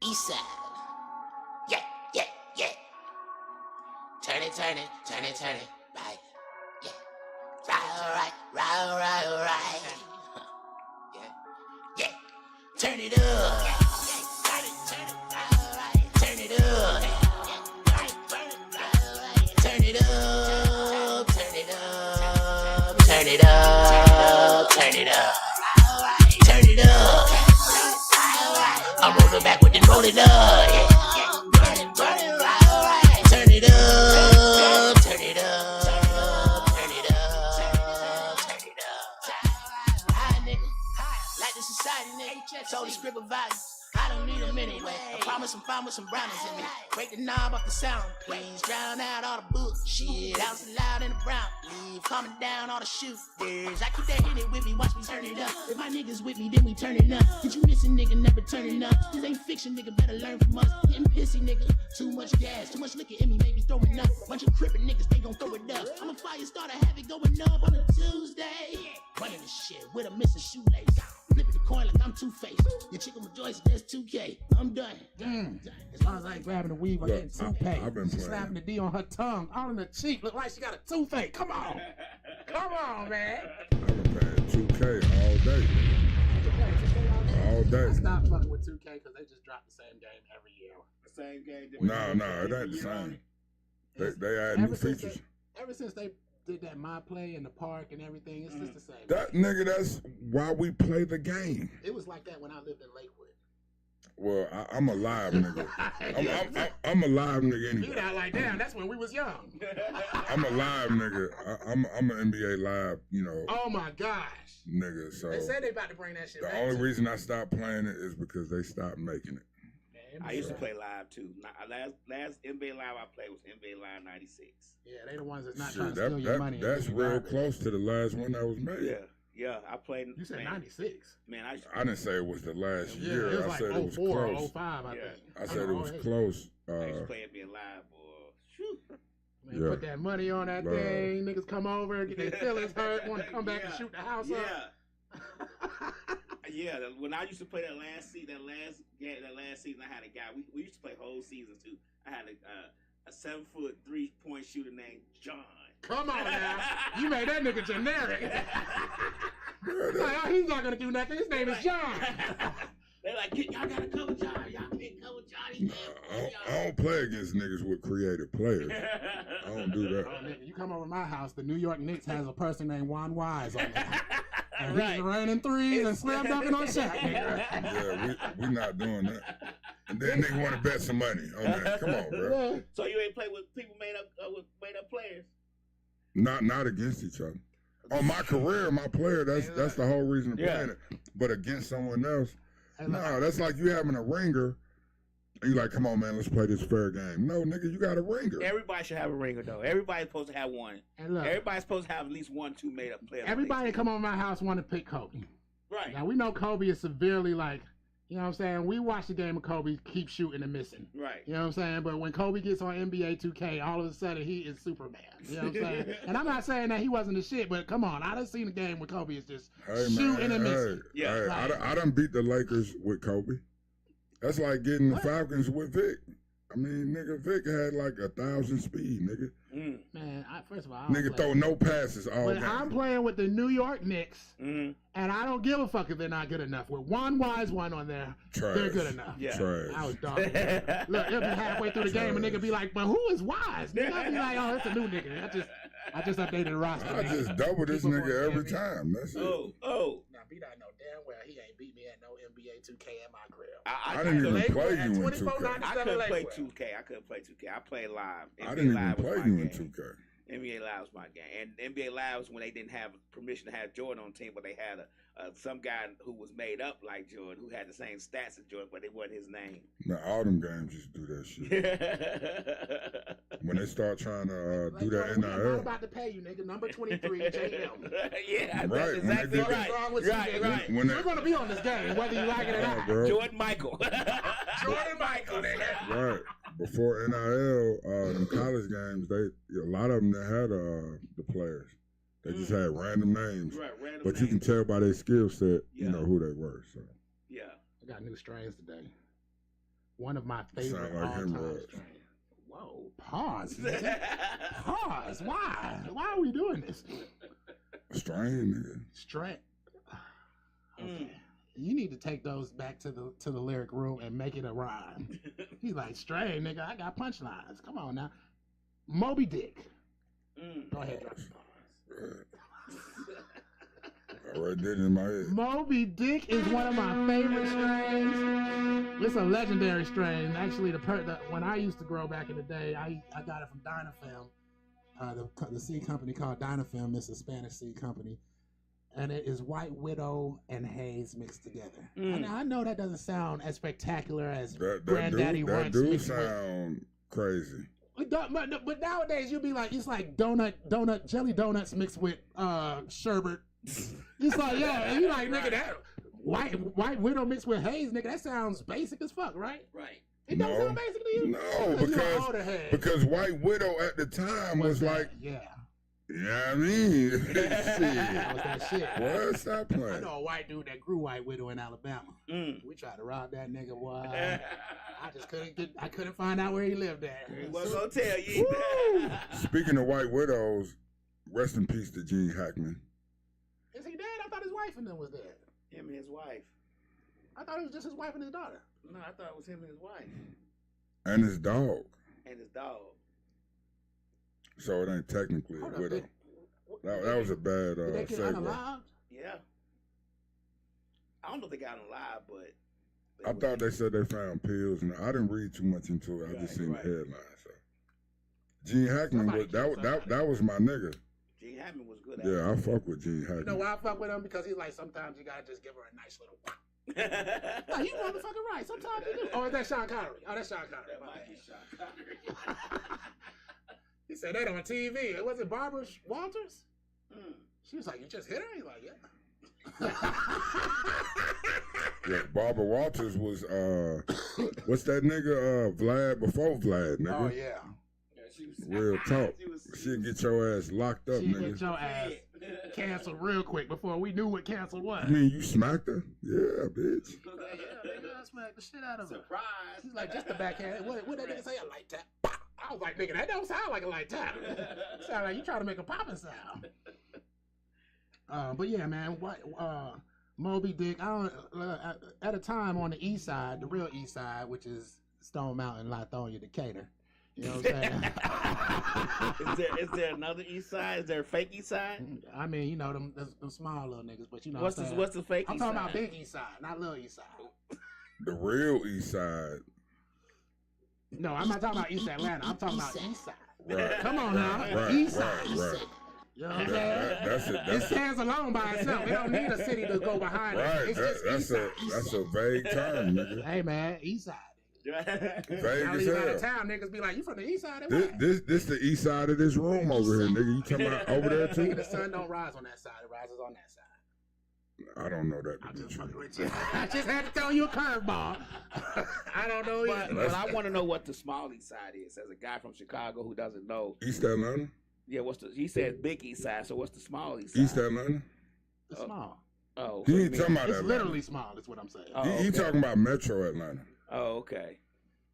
East side. Yeah, yeah, yeah. Turn it, turn it, turn it, turn it. Right. Yeah. Right, right, right, right, right. Yeah. Yeah. Turn it up. Yeah, yeah. Turn it, right. Turn it up. Turn it up. Turn it up. Turn it up. Turn it up. Turn it up. I'm rolling back with it, roll it up. Yeah. Turn it up. Turn it up. Turn it up. Turn it up. Turn it up. Hi, nigga. Like the society, nigga. Told the script of values. I don't need them anyway. I promise I'm fine with some brownies in me. Break the knob off the sound, please. Drown out all the bullshit. Out so loud in the brown. Leave calming down all the shooters. I keep that hit it with me, watch me turn it up. If my niggas with me, then we turn it up. Did you missing, nigga, never turning up? This ain't fiction, nigga, better learn from us. Getting pissy, nigga. Too much gas, too much liquor in me, maybe throwing up. Bunch of crippin' niggas, they gon' throw it up. I'm a fire starter, have it going up on a Tuesday. Running the shit with a missing shoelace. Flipping the coin like I'm Two-Faced. Your chicken rejoice, that's 2K. I'm done. As long as I ain't grabbing the weave, I'm getting 2K. I've been She's playing. slapping the D on her tongue, all in the cheek. Look like she got a toothache. Come on. Come on, man. I've been playing 2K all day. All day. I stopped fucking with 2K because they just drop the same game every year. The same game. No, it ain't the same. They add new features. Ever since they did that My Play in the park and everything, it's just the same. That nigga, that's why we play the game. It was like that when I lived in Lakewood. Well, I'm a live nigga. I'm a live nigga You anyway. not like, damn, that's when we was young. I'm a live nigga. I'm an NBA live, Oh my gosh. nigga. So They said they about to bring that shit the back. only reason I stopped playing it is because they stopped making it. I used to play live too. Last NBA live I played was NBA Live '96. Yeah, they the ones that's not Shit, trying to steal your money. and that's give you real garbage. close to the last one that was made. Yeah, I played. You said man, 96. Man, I didn't say it was the last Yeah, year. it was I like said it was 04 or close. 05, I Yeah. think. I said it was hey, close. I used to play NBA Live, boy. Shoot. Man, Yeah. put that money on that Love. thing. Niggas come over, get their feelings hurt, want to come back and shoot the house up. Yeah, when I used to play that last season, I had a guy. We used to play whole seasons too. I had a 7-foot 3-point shooter named John. Come on now, you made that nigga generic. Like, oh, he's not gonna do nothing. His name is John. They're like, y'all gotta cover John. Y'all can't cover Johnny. I don't play against niggas with creative players. I don't do that. Oh, nigga, you come over to my house, the New York Knicks has a person named Juan Wise on there. And Right. he's raining threes and slam dunking on Shaq, nigga. Yeah, we not doing that. And then nigga want to bet some money on that. Come on, bro. Yeah. So you ain't play with people made up players? Not against each other. On my career, my player, that's the whole reason of playing it. But against someone else, Hey, look, no, that's like you having a ringer. And you like, come on, man, let's play this fair game. No, nigga, you got a ringer. Everybody should have a ringer though. Everybody's supposed to have one. hey, look, Everybody's supposed to have at least 1-2 made up players. everybody come over my house want to pick Kobe. Right. Now, we know Kobe is severely like, you know what I'm saying? We watch the game of Kobe keep shooting and missing. Right. You know what I'm saying? But when Kobe gets on NBA 2K, all of a sudden he is Superman. You know what I'm saying? And I'm not saying that he wasn't the shit, but come on. I done seen a game where Kobe is just shooting and missing. Yeah, hey, right. I done beat the Lakers with Kobe. That's like getting the Falcons with Vic. I mean, nigga, Vic had like 1,000 speed, nigga. Man, first of all, I don't Nigga play. throw no passes all But game. I'm playing with the New York Knicks, Mm-hmm. and I don't give a fuck if they're not good enough. With one wise one on there, they're good enough. Yeah. Trash. I was dog. Look, it'll be halfway through the game, and nigga be like, "But who is wise?" Nigga, I'll be like, "Oh, it's a new nigga." I just updated the roster. I nigga. just double this People nigga want every NBA. time. That's it. Oh. Now, B-Dot know damn well he ain't beat me at no NBA 2K in my crib. I didn't even Lakewood play at you in 24, 2K. I couldn't play Lakewood. 2K. I couldn't play 2K. I played live. I didn't even Live was play my you in game. 2K. NBA Live was my game, and NBA Live was when they didn't have permission to have Jordan on the team, but they had some guy who was made up like Jordan, who had the same stats as Jordan, but it wasn't his name. Now, all them games used to do that shit. When they start trying to do that I'm not NIL. about to pay you, nigga. Number 23, JM. Yeah, Right, that's exactly when they right. Wrong with you, Right, nigga? right. When We're gonna be on this game, whether you like it or Yeah, not. bro. Jordan Michael. Jordan Michael, nigga. Right. Before NIL, them college games, a lot of them they had the players. They just had random names. Right, random But you can names. tell by their skill set, Yeah. you know, who they were. So Yeah. I got new strains today. One of my favorite Sound like all-time hemorrhoids. strains. Whoa, pause. nigga. Pause. Why? Why are we doing this? strain, nigga. Strain. Okay. You need to take those back to the lyric room and make it a rhyme. He's like, strain, nigga. I got punchlines. Come on now. Moby Dick. Go ahead, drop it. I already did it in my head. Moby Dick is one of my favorite strains. It's a legendary strain. Actually, when I used to grow back in the day, I got it from Dynafilm. The seed company called Dynafilm. It's a Spanish seed company. And it is White Widow and Haze mixed together. And I know that doesn't sound as spectacular as Granddaddy that Runtz do mixed with. sound crazy. But nowadays you'll be like, it's like jelly donuts mixed with sherbet. It's like, yeah, and you like, nigga, that White Widow mixed with Haze, nigga, that sounds basic as fuck, right? Right. It don't sound basic to you? No, because White Widow at the time was like, yeah. you know what I mean? Shit. That was that shit. What? Stop I playing. know a white dude that grew White Widow in Alabama. We tried to rob that nigga. Boy, I just couldn't find out where he lived at. He wasn't gonna tell you. Speaking of White Widows, rest in peace to Gene Hackman. Is he dead? I thought his wife and them was dead. Him and his wife. I thought it was just his wife and his daughter. No, I thought it was him and his wife. And his dog. And his dog. So it ain't technically Hold a up, widow. did- That was a bad Did they get segue. unalived? Yeah. I don't know if they got him alive, but I thought they said they found pills, and I didn't read too much into it. I just Right, seen right. the headline. So Gene Hackman Somebody was killed that was my nigga. Gene Hackman was good at Yeah, I fuck with Gene You know Hackman. why I fuck with him? Because he's like, sometimes you gotta just give her a nice little whack. No, you motherfucking right. Sometimes you do. Oh, is that Sean Connery? Oh, that's Sean Connery. That My might be bad. Sean Connery. He said that on TV. Was it Barbara Walters? She was like, you just hit her? He's like, yeah. Yeah, Barbara Walters was what's that nigga Vlad before Vlad, nigga? Oh, yeah. Yeah, she was, Real talk. she She'd get your ass locked up, She nigga. get your ass canceled real quick before we knew what canceled was. I mean, you smacked her? Yeah, bitch. Yeah, nigga, I smacked the shit out of her. Surprise. He's like, just the backhand. What that nigga say? A light tap. Pop. I was like, nigga, that don't sound like a light tap. Sound like you trying to make a popping sound. But yeah, man, Moby Dick. At a time on the east side, the real east side, which is Stone Mountain, Lithonia, Decatur. You know what I'm saying? Is there another east side? Is there a fake east side? I mean, you know them small little niggas, but you know What's the fake I'm east talking side? about big east side, not little east side. The real East Side. No, I'm not talking about East Atlanta. I'm talking about East Side. Right. Come on now, Right, East right, Side. right. You know what I'm saying? That's it. It That's it. stands alone by itself. It don't need a city to go behind Right. it. It's just East Side. That's a vague term, nigga. Hey man, East Side. Vague Now as leave out hell. of town, niggas be like, "You from the East Side?" This the east side of this room over here, nigga. You talking about over there too? The sun don't rise on that side; it rises on that side. I don't know that. I'm to be just true. fucking with you. I just had to throw you a curveball. I don't know But, either. but I want to know what the small east side is. As a guy from Chicago who doesn't know, East Atlanta? yeah, he said big east side. So what's the small east side? East Atlanta? It's small. Oh, He so ain't talking about It's Atlanta. literally small. Is what I'm saying. Oh, He okay. talking about Metro Atlanta. Oh, okay.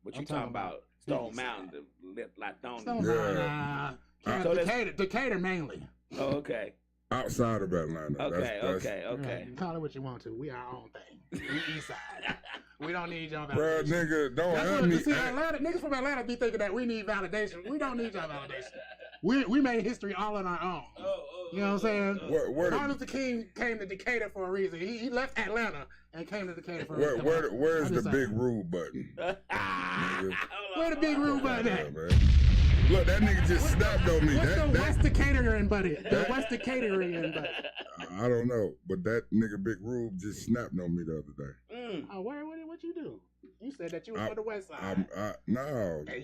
But you I'm talking talking about about Stone East Mountain, the Lithonia. Stone Yeah. Mountain, So that's- Decatur mainly. Oh, okay. Outside of Atlanta. Okay, That's- okay. Right. Call it what you want to. We our own thing. We East Side. We don't need y'all Bruh, validation. nigga, don't That's have what me. you see. Atlanta niggas from Atlanta be thinking that we need validation. We don't need y'all validation. We made history all on our own. You know what I'm saying? Where Martin the, Luther King came to Decatur for a reason. He left Atlanta and came to Decatur for a reason. where's I'm the just big saying. rule button? Where the big room button Yeah, at? man. Look, that nigga just snapped on me. What's the That, West Catering buddy? The West Catering buddy. I don't know, but that nigga Big Rube just snapped on me the other day. Oh, what you do? You said that you was from the West Side. No. And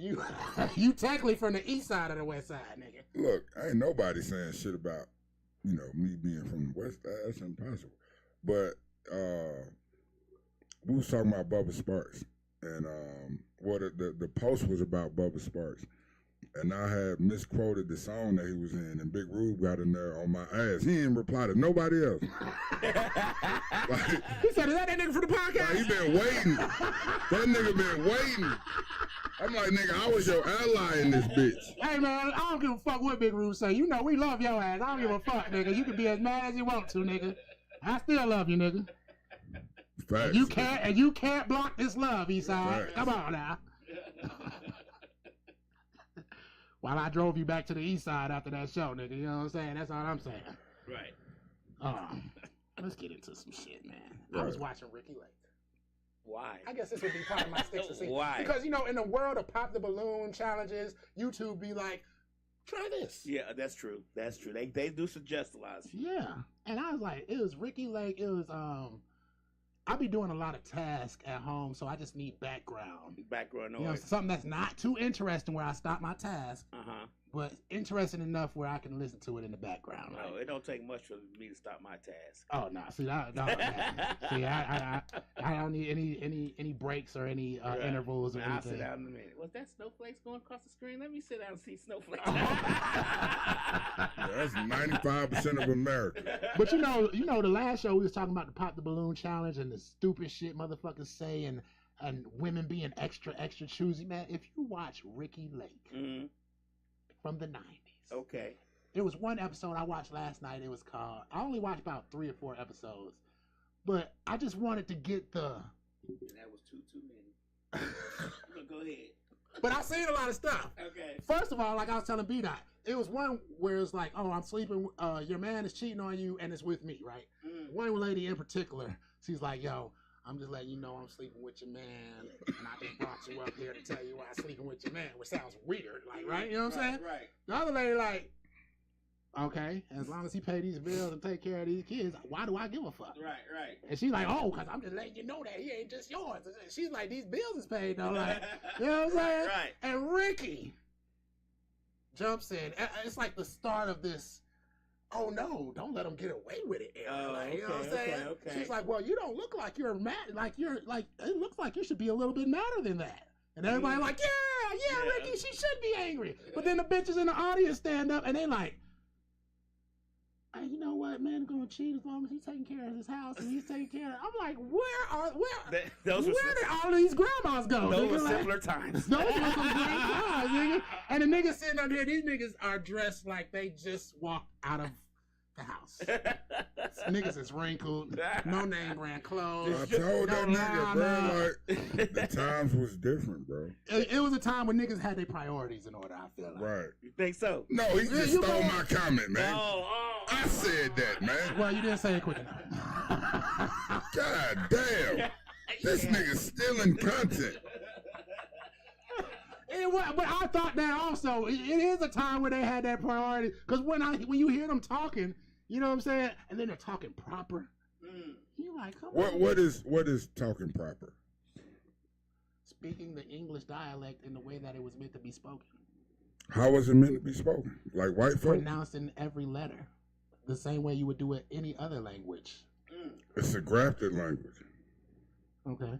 you technically from the East Side of the West Side, nigga. Look, ain't nobody saying shit about, me being from the West. That's impossible. But we was talking about Bubba Sparks, and the post was about Bubba Sparks, and I had misquoted the song that he was in, and Big Rube got in there on my ass. He didn't reply to nobody else. He said, "Is that nigga from the podcast?" He been waiting. That nigga been waiting. I'm like, nigga, I was your ally in this bitch. Hey man, I don't give a fuck what Big Rube say. You know we love your ass. I don't give a fuck, nigga. You can be as mad as you want to, nigga. I still love you, nigga. Facts. You can't block this love, Eastside. Facts. Come on now. While I drove you back to the East Side after that show, nigga. You know what I'm saying? That's all I'm saying. Right. Let's get into some shit, man. Right. I was watching Ricky Lake. Why? I guess this would be part of my sticks and seeds. Why? Because, in the world of pop the balloon challenges, YouTube be like, try this. Yeah, that's true. That's true. They do suggest a lot of shit. Yeah. And I was like, it was Ricky Lake. It was, I be doing a lot of tasks at home, so I just need background. Background You know, noise. something that's not too interesting where I stop my task, but interesting enough where I can listen to it in the background. Right? No, it don't take much for me to stop my task. Oh no! See, I don't need any breaks or any intervals or I'll anything. sit down in a minute. Was that snowflakes going across the screen? Let me sit down and see snowflakes. That's 95% of America. But the last show we was talking about the pop the balloon challenge and the stupid shit motherfuckers say and women being extra choosy. Man, if you watch Ricky Lake from the 90s, Okay. there was one episode I watched last night. It was called. I only watched about 3 or 4 episodes, but I just wanted to get the. That was too many. Go ahead. But I've seen a lot of stuff. Okay. First of all, like I was telling B-Dot, it was one where it's like, oh, I'm sleeping, your man is cheating on you and it's with me, right? One lady in particular, she's like, yo, I'm just letting you know I'm sleeping with your man, and I just brought you up here to tell you why I'm sleeping with your man, which sounds weird, like, right? You know what I'm saying? Right. The other lady like, okay, as long as he pay these bills and take care of these kids, why do I give a fuck? Right. And she's like, oh, because I'm just letting you know that he ain't just yours. And she's like, these bills is paid, though. Like, you know what I'm saying? Right. And Ricky jumps in. It's like the start of this, oh, no, don't let him get away with it era. Oh, like, you know what I'm saying? okay. She's like, well, you don't look like you're mad. It looks like you should be a little bit madder than that. And everybody like, yeah, Ricky, she should be angry. But then the bitches in the audience stand up and they like, hey, you know what, man, gonna cheat as long as he's taking care of his house and he's taking care of. I'm like, where did all these grandmas go? Those were Nigga, simpler times. Those were some great times, nigga. And the niggas sitting up here, these niggas are dressed like they just walked out of the house. Niggas is wrinkled, no name brand clothes. I told that nigga, bro, liner. like, the times was different, bro. It was a time when niggas had their priorities in order, I feel like. Right. You think so? No, he just you stole know- my comment, man. Oh. I said that, man. Well, you didn't say it quick enough. God damn. This nigga's stealing content. But I thought that also, it is a time where they had that priority. Because when you hear them talking, you know what I'm saying? And then they're talking proper. You like, come on. What is talking proper? Speaking the English dialect in the way that it was meant to be spoken. How was it meant to be spoken? Like white folk? Pronouncing every letter the same way you would do it any other language. It's a grafted language. Okay.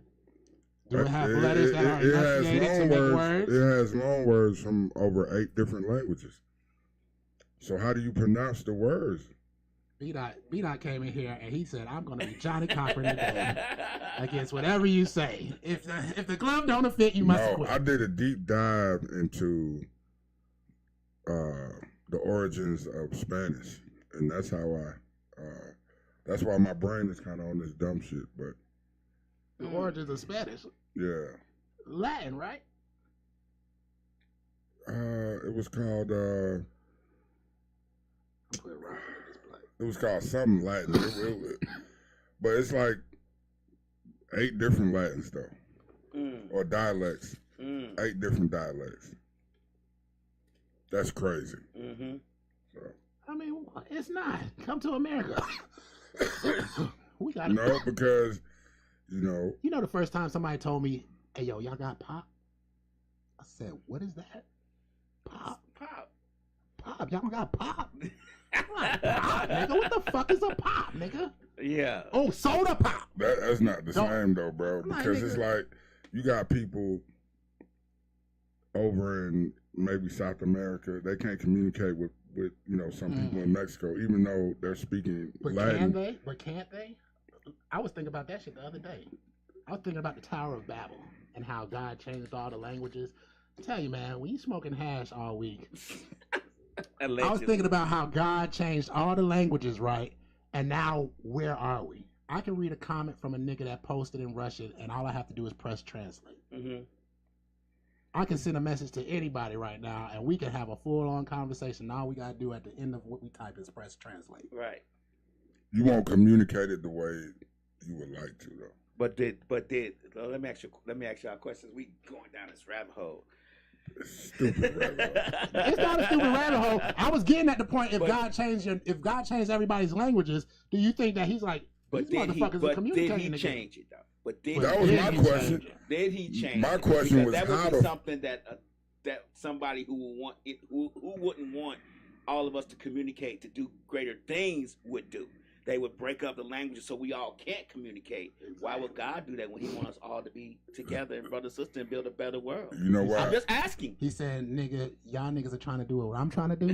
Do it have letters that are enunciated to make words? It has long words from over 8 different languages. So how do you pronounce the words? B-Dot came in here and he said, I'm going to be Johnny Cochran today against whatever you say. If the glove don't fit, you must quit. I did a deep dive into the origins of Spanish. And that's how that's why my brain is kind of on this dumb shit. But The origins of Spanish. yeah. Latin, right? It was called it was called something Latin. But it's like 8 different Latins though. Or dialects. 8 different dialects. That's crazy. Mm-hmm. So, I mean, it's not. Come to America. We got no, because you know, You know, the first time somebody told me, "Hey, yo, y'all got pop?" I said, "What is that? Pop? Pop. Y'all don't got pop? I'm like, pop, nigga? What the fuck is a pop, nigga? Yeah. Oh, soda pop. that's not the Don't- same though, bro. I'm like, Because it's nigga. like you got people over in maybe South America. They can't communicate with some people in Mexico, even though they're speaking But Latin. can they? But can't they? I was thinking about that shit the other day. I was thinking about the Tower of Babel and how God changed all the languages. I tell you, man, when you smoking hash all week, I was thinking about how God changed all the languages, right? And now, where are we? I can read a comment from a nigga that posted in Russian, and all I have to do is press translate. Mm-hmm. I can send a message to anybody right now, and we can have a full-on conversation. All we gotta do at the end of what we type is press translate. Right. You won't communicate it the way you would like to, though. But let me ask you our questions. We going down this rabbit hole. Stupid rabbit hole. It's not a stupid rabbit hole. I was getting at the point: if But- God changed everybody's languages, do you think that He's like, But these did he? motherfuckers are But did communicating he again? change it though? But did That he was Did my he question. change it? Did he change? My it? question Because was that would how be to- something that somebody who would want it, who wouldn't want all of us to communicate to do greater things would do. They would break up the languages so we all can't communicate. Why would God do that when He wants us all to be together and brother sister and build a better world? You know I'm why? just asking. He said, "Nigga, y'all niggas are trying to do what I'm trying to do."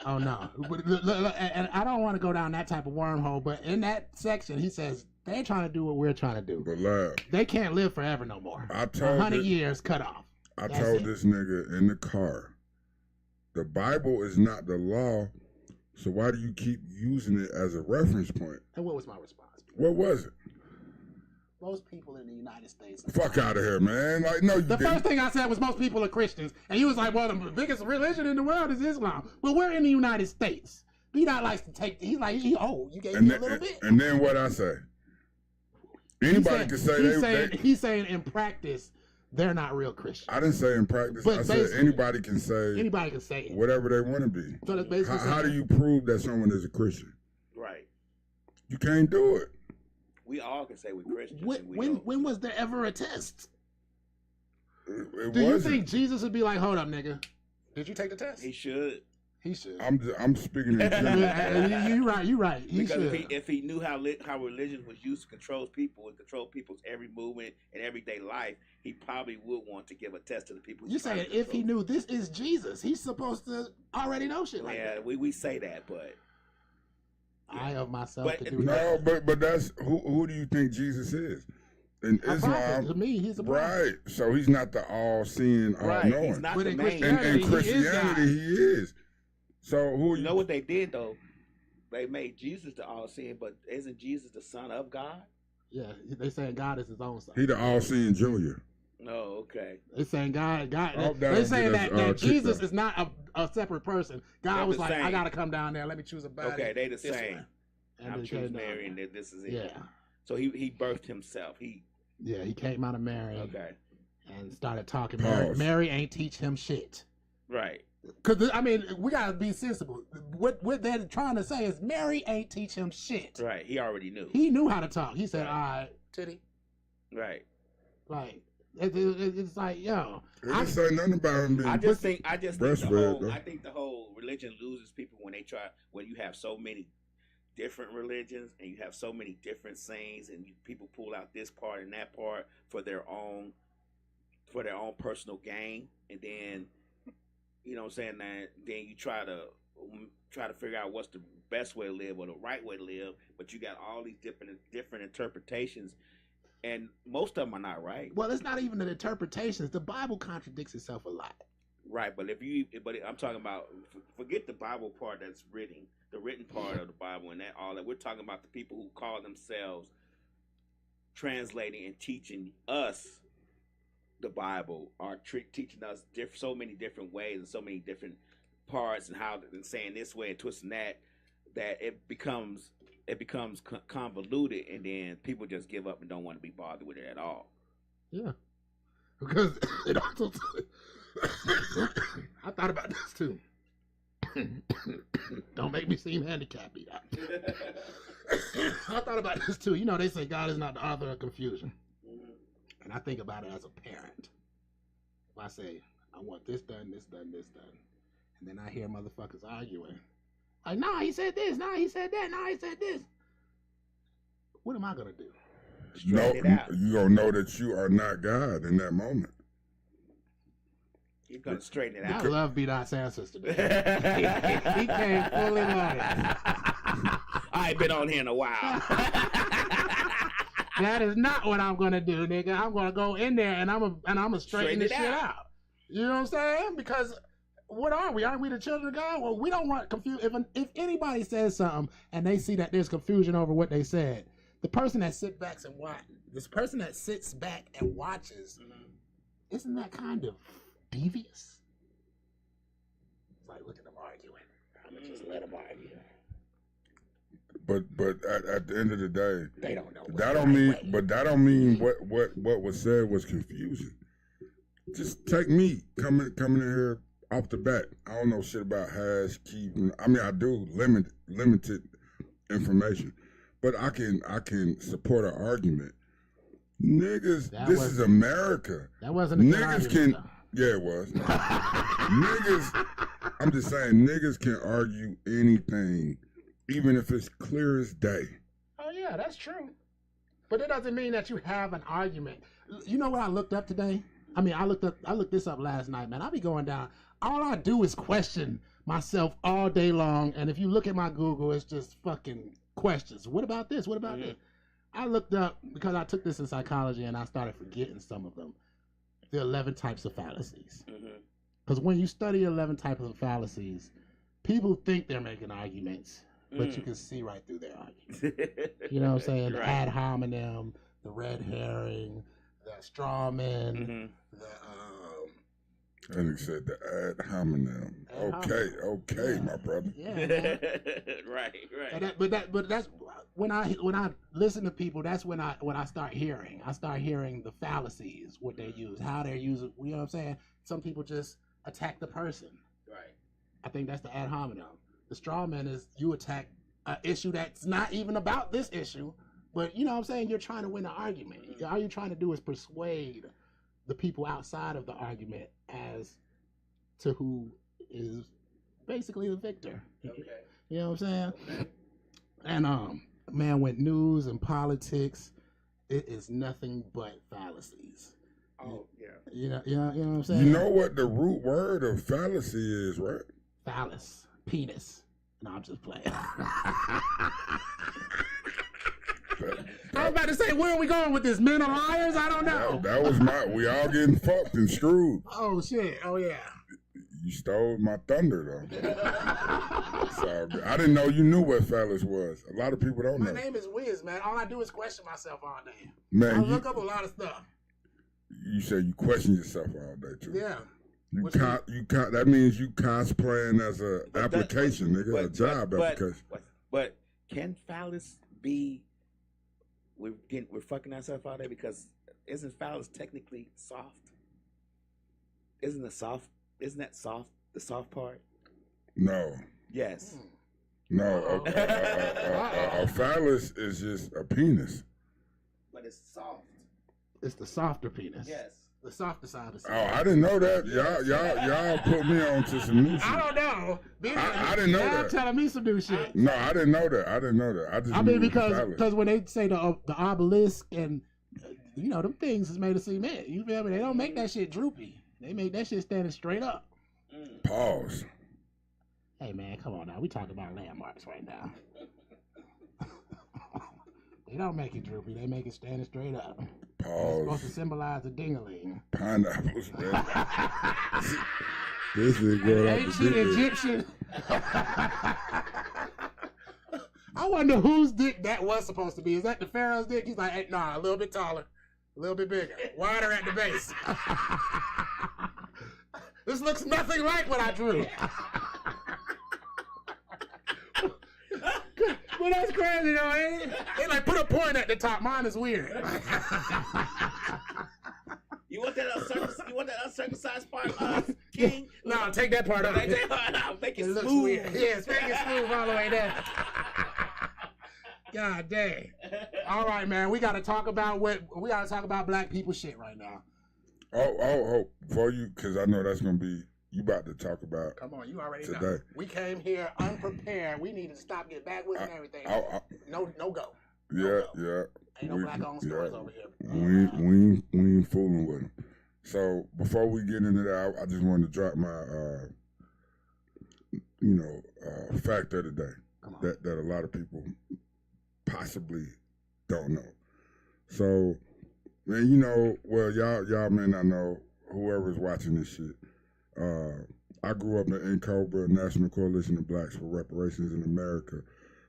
Oh no, and I don't want to go down that type of wormhole. But in that section, he says they're trying to do what we're trying to do. But lab, They can't live forever no more. I told 100 it- years cut off. I That's told it. this nigga in the car, the Bible is not the law, so why do you keep using it as a reference point? And what was my response? What was it? Most people in the United States. Fuck out of here, man. Like, no, you The didn't. first thing I said was most people are Christians, and he was like, "Well, the biggest religion in the world is Islam." But we're in the United States. He not likes to take. He's like, you gave And me a then, little bit. and then what I say? Anybody can say he's saying in practice they're not real Christians. I didn't say in practice. But I said basically- anybody can say Anybody can say it. whatever they want to be. So that's basically How do saying- you prove that someone is a Christian? Right. You can't do it. We all can say we're Christians. When, and we when don't. when was there ever a test? It Do you wasn't. think Jesus would be like, "Hold up, nigga"? Did you take the test? He should. He should. I'm speaking in general. You're right. He Because should. if he knew how religion was used to control people and control people's every movement and everyday life, he probably would want to give a test to the people. You saying if he knew this is Jesus, he's supposed to already know shit like Yeah, that. we say that, but I of myself But- to do No, that. but that's who do you think Jesus is? In A prophet. To Islam, me, he's a prophet. right? So he's not the all-seeing, right, all-knowing. he's not But the in main. In Christianity, he is Christianity, God. he is. So who You know what they did though? They made Jesus the all-seeing, but isn't Jesus the Son of God? Yeah, they saying God is his own son. He the all-seeing Junior. No, okay. They saying God. I hope that They don't saying get that, us, that kicked Jesus out. is not a separate person. God They're was the like, same. I gotta come down there. Let me choose a body. Okay, they the this same. way. And I'm then choosing came down Mary, there. and this is it. Yeah, So he birthed himself. He came out of Mary okay, and started talking. Pause. Mary ain't teach him shit. right. Cause I mean, we gotta be sensible. What they're trying to say is Mary ain't teach him shit. Right. He already knew. He knew how to talk. He said, Right. "All right, titty." Right. Like it's like, yo, It didn't say nothing about him being. I just think breastfed, though. I think the whole religion loses people when you have so many different religions and you have so many different sayings and people pull out this part and that part for their own personal gain, and then you know what I'm saying, that then you try to figure out what's the best way to live or the right way to live, but you got all these different interpretations, and most of them are not right. well, it's not even the interpretations. The Bible contradicts itself a lot. Right, but I'm talking about, forget the Bible part that's written, the written part of the Bible and that all that. We're talking about the people who call themselves translating and teaching us the Bible, are teaching us so many different ways and so many different parts and how and saying this way and twisting that it becomes convoluted, and then people just give up and don't want to be bothered with it at all. Yeah, because it also I thought about this too. Don't make me seem handicapped. I thought about this too. You know, they say God is not the author of confusion. And I think about it as a parent. If I say, I want this done, this done, this done. And then I hear motherfuckers arguing. Like, nah, he said this. Nah, he said that. Nah, he said this. What am I going to do? No, you're going to know that you are not God in that moment. He's going to straighten it out. I love B-Dot's answers today. He came fully loaded. I ain't been on here in a while. That is not what I'm gonna do, nigga. I'm gonna go in there and I'm gonna straighten this shit out. You know what I'm saying? Because what are we? Aren't we the children of God? Well, we don't want confusion. If anybody says something and they see that there's confusion over what they said, the person that sits back and watches, isn't that kind of devious? It's like, look at them arguing. I'm gonna just let them argue. But at the end of the day, they don't know. That don't mean what was said was confusing. Just take me coming in here off the bat. I don't know shit about hash key. I mean, I do limited information, but I can support an argument. Niggas, this is America. That wasn't a good argument, though. Yeah, it was. Niggas, I'm just saying, niggas can argue anything. Even if it's clear as day. Oh yeah, that's true. But it doesn't mean that you have an argument. You know what I looked up today? I mean, I looked this up last night, man. I be going down. All I do is question myself all day long. And if you look at my Google, it's just fucking questions. What about this? What about this? I looked up, because I took this in psychology and I started forgetting some of them, the 11 types of fallacies. Because when you study 11 types of fallacies, people think they're making arguments. But you can see right through their argument. You know what I'm saying? The ad hominem, the red herring, the straw man, and he said the ad hominem. Okay, my brother. Yeah, right. But that's when I listen to people. That's when I start hearing. I start hearing the fallacies, what they use, how they're using. You know what I'm saying? Some people just attack the person. Right. I think that's the ad hominem. The straw man is you attack an issue that's not even about this issue, but you know what I'm saying? You're trying to win an argument. All you're trying to do is persuade the people outside of the argument as to who is basically the victor. Okay. You know what I'm saying? And man, with news and politics, it is nothing but fallacies. Oh yeah. You know what I'm saying? You know what the root word of fallacy is, right? Phallus. Penis. No, I'm just playing. I was about to say, where are we going with this? Men are liars? I don't know. That was we all getting fucked and screwed. Oh, shit. Oh, yeah. You stole my thunder, though. So, I didn't know you knew what phallus was. A lot of people don't know. My name is Wiz, man. All I do is question myself all day. Man, I look up a lot of stuff. You said you question yourself all day, too. Yeah. That means you cosplaying as a application, nigga, a job application. But can phallus be? We're fucking ourselves all day because isn't phallus technically soft? Isn't that soft? The soft part? No. Yes. No. A phallus is just a penis. But it's soft. It's the softer penis. Yes. The softer side of the Oh, I didn't know that. Y'all put me on to some new shit. I don't know. I didn't know that. Y'all telling me some new shit. No, I didn't know that. I mean, because when they say the obelisk and you know them things is made of cement. You feel me? They don't make that shit droopy. They make that shit standing straight up. Pause. Hey man, come on now. We talking about landmarks right now. They don't make it droopy. They make it standing straight up. Pause. It's supposed to symbolize a ding-a-ling. Pineapples, man. This is good. Ancient Egyptian. I wonder whose dick that was supposed to be. Is that the pharaoh's dick? He's like, hey, nah, a little bit taller, a little bit bigger, wider at the base. This looks nothing like what I drew. Well, that's crazy though, ain't it? They like put a point at the top. Mine is weird. You want that what that uncircumcised part, King? No, take that part out. Make it It looks smooth. weird. Yes, make it smooth all the way down. God dang. All right, man. We gotta talk about black people shit right now. Oh, before you, because I know that's gonna be you about to talk about. Come on, you already today. know. We came here unprepared. We need to stop, get backwards and everything. No go. Yeah, No yeah. Ain't no black-owned stores over here. We ain't fooling with them. So before we get into that, I just wanted to drop my, fact of the day that a lot of people possibly don't know. So, man, y'all may not know, whoever's watching this shit. I grew up in NCOBRA, National Coalition of Blacks for Reparations in America.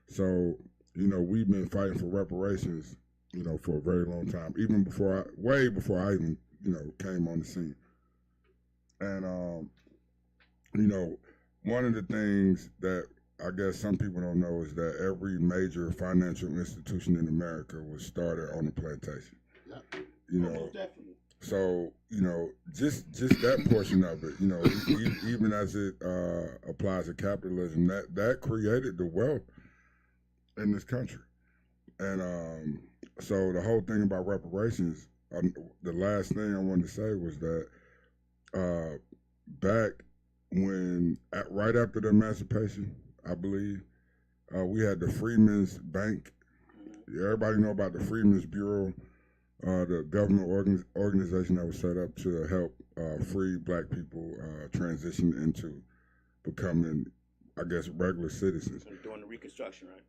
So, we've been fighting for reparations, for a very long time, way before I even, came on the scene. And, one of the things that I guess some people don't know is that every major financial institution in America was started on a plantation. Yep. Most definitely. So, just that portion of it, even as it applies to capitalism, that created the wealth in this country. And so the whole thing about reparations, the last thing I wanted to say was that back right after the emancipation, I believe, we had the Freedmen's Bank. Everybody know about the Freedmen's Bureau, the government organization that was set up to help free black people transition into becoming, I guess, regular citizens. During the Reconstruction, right?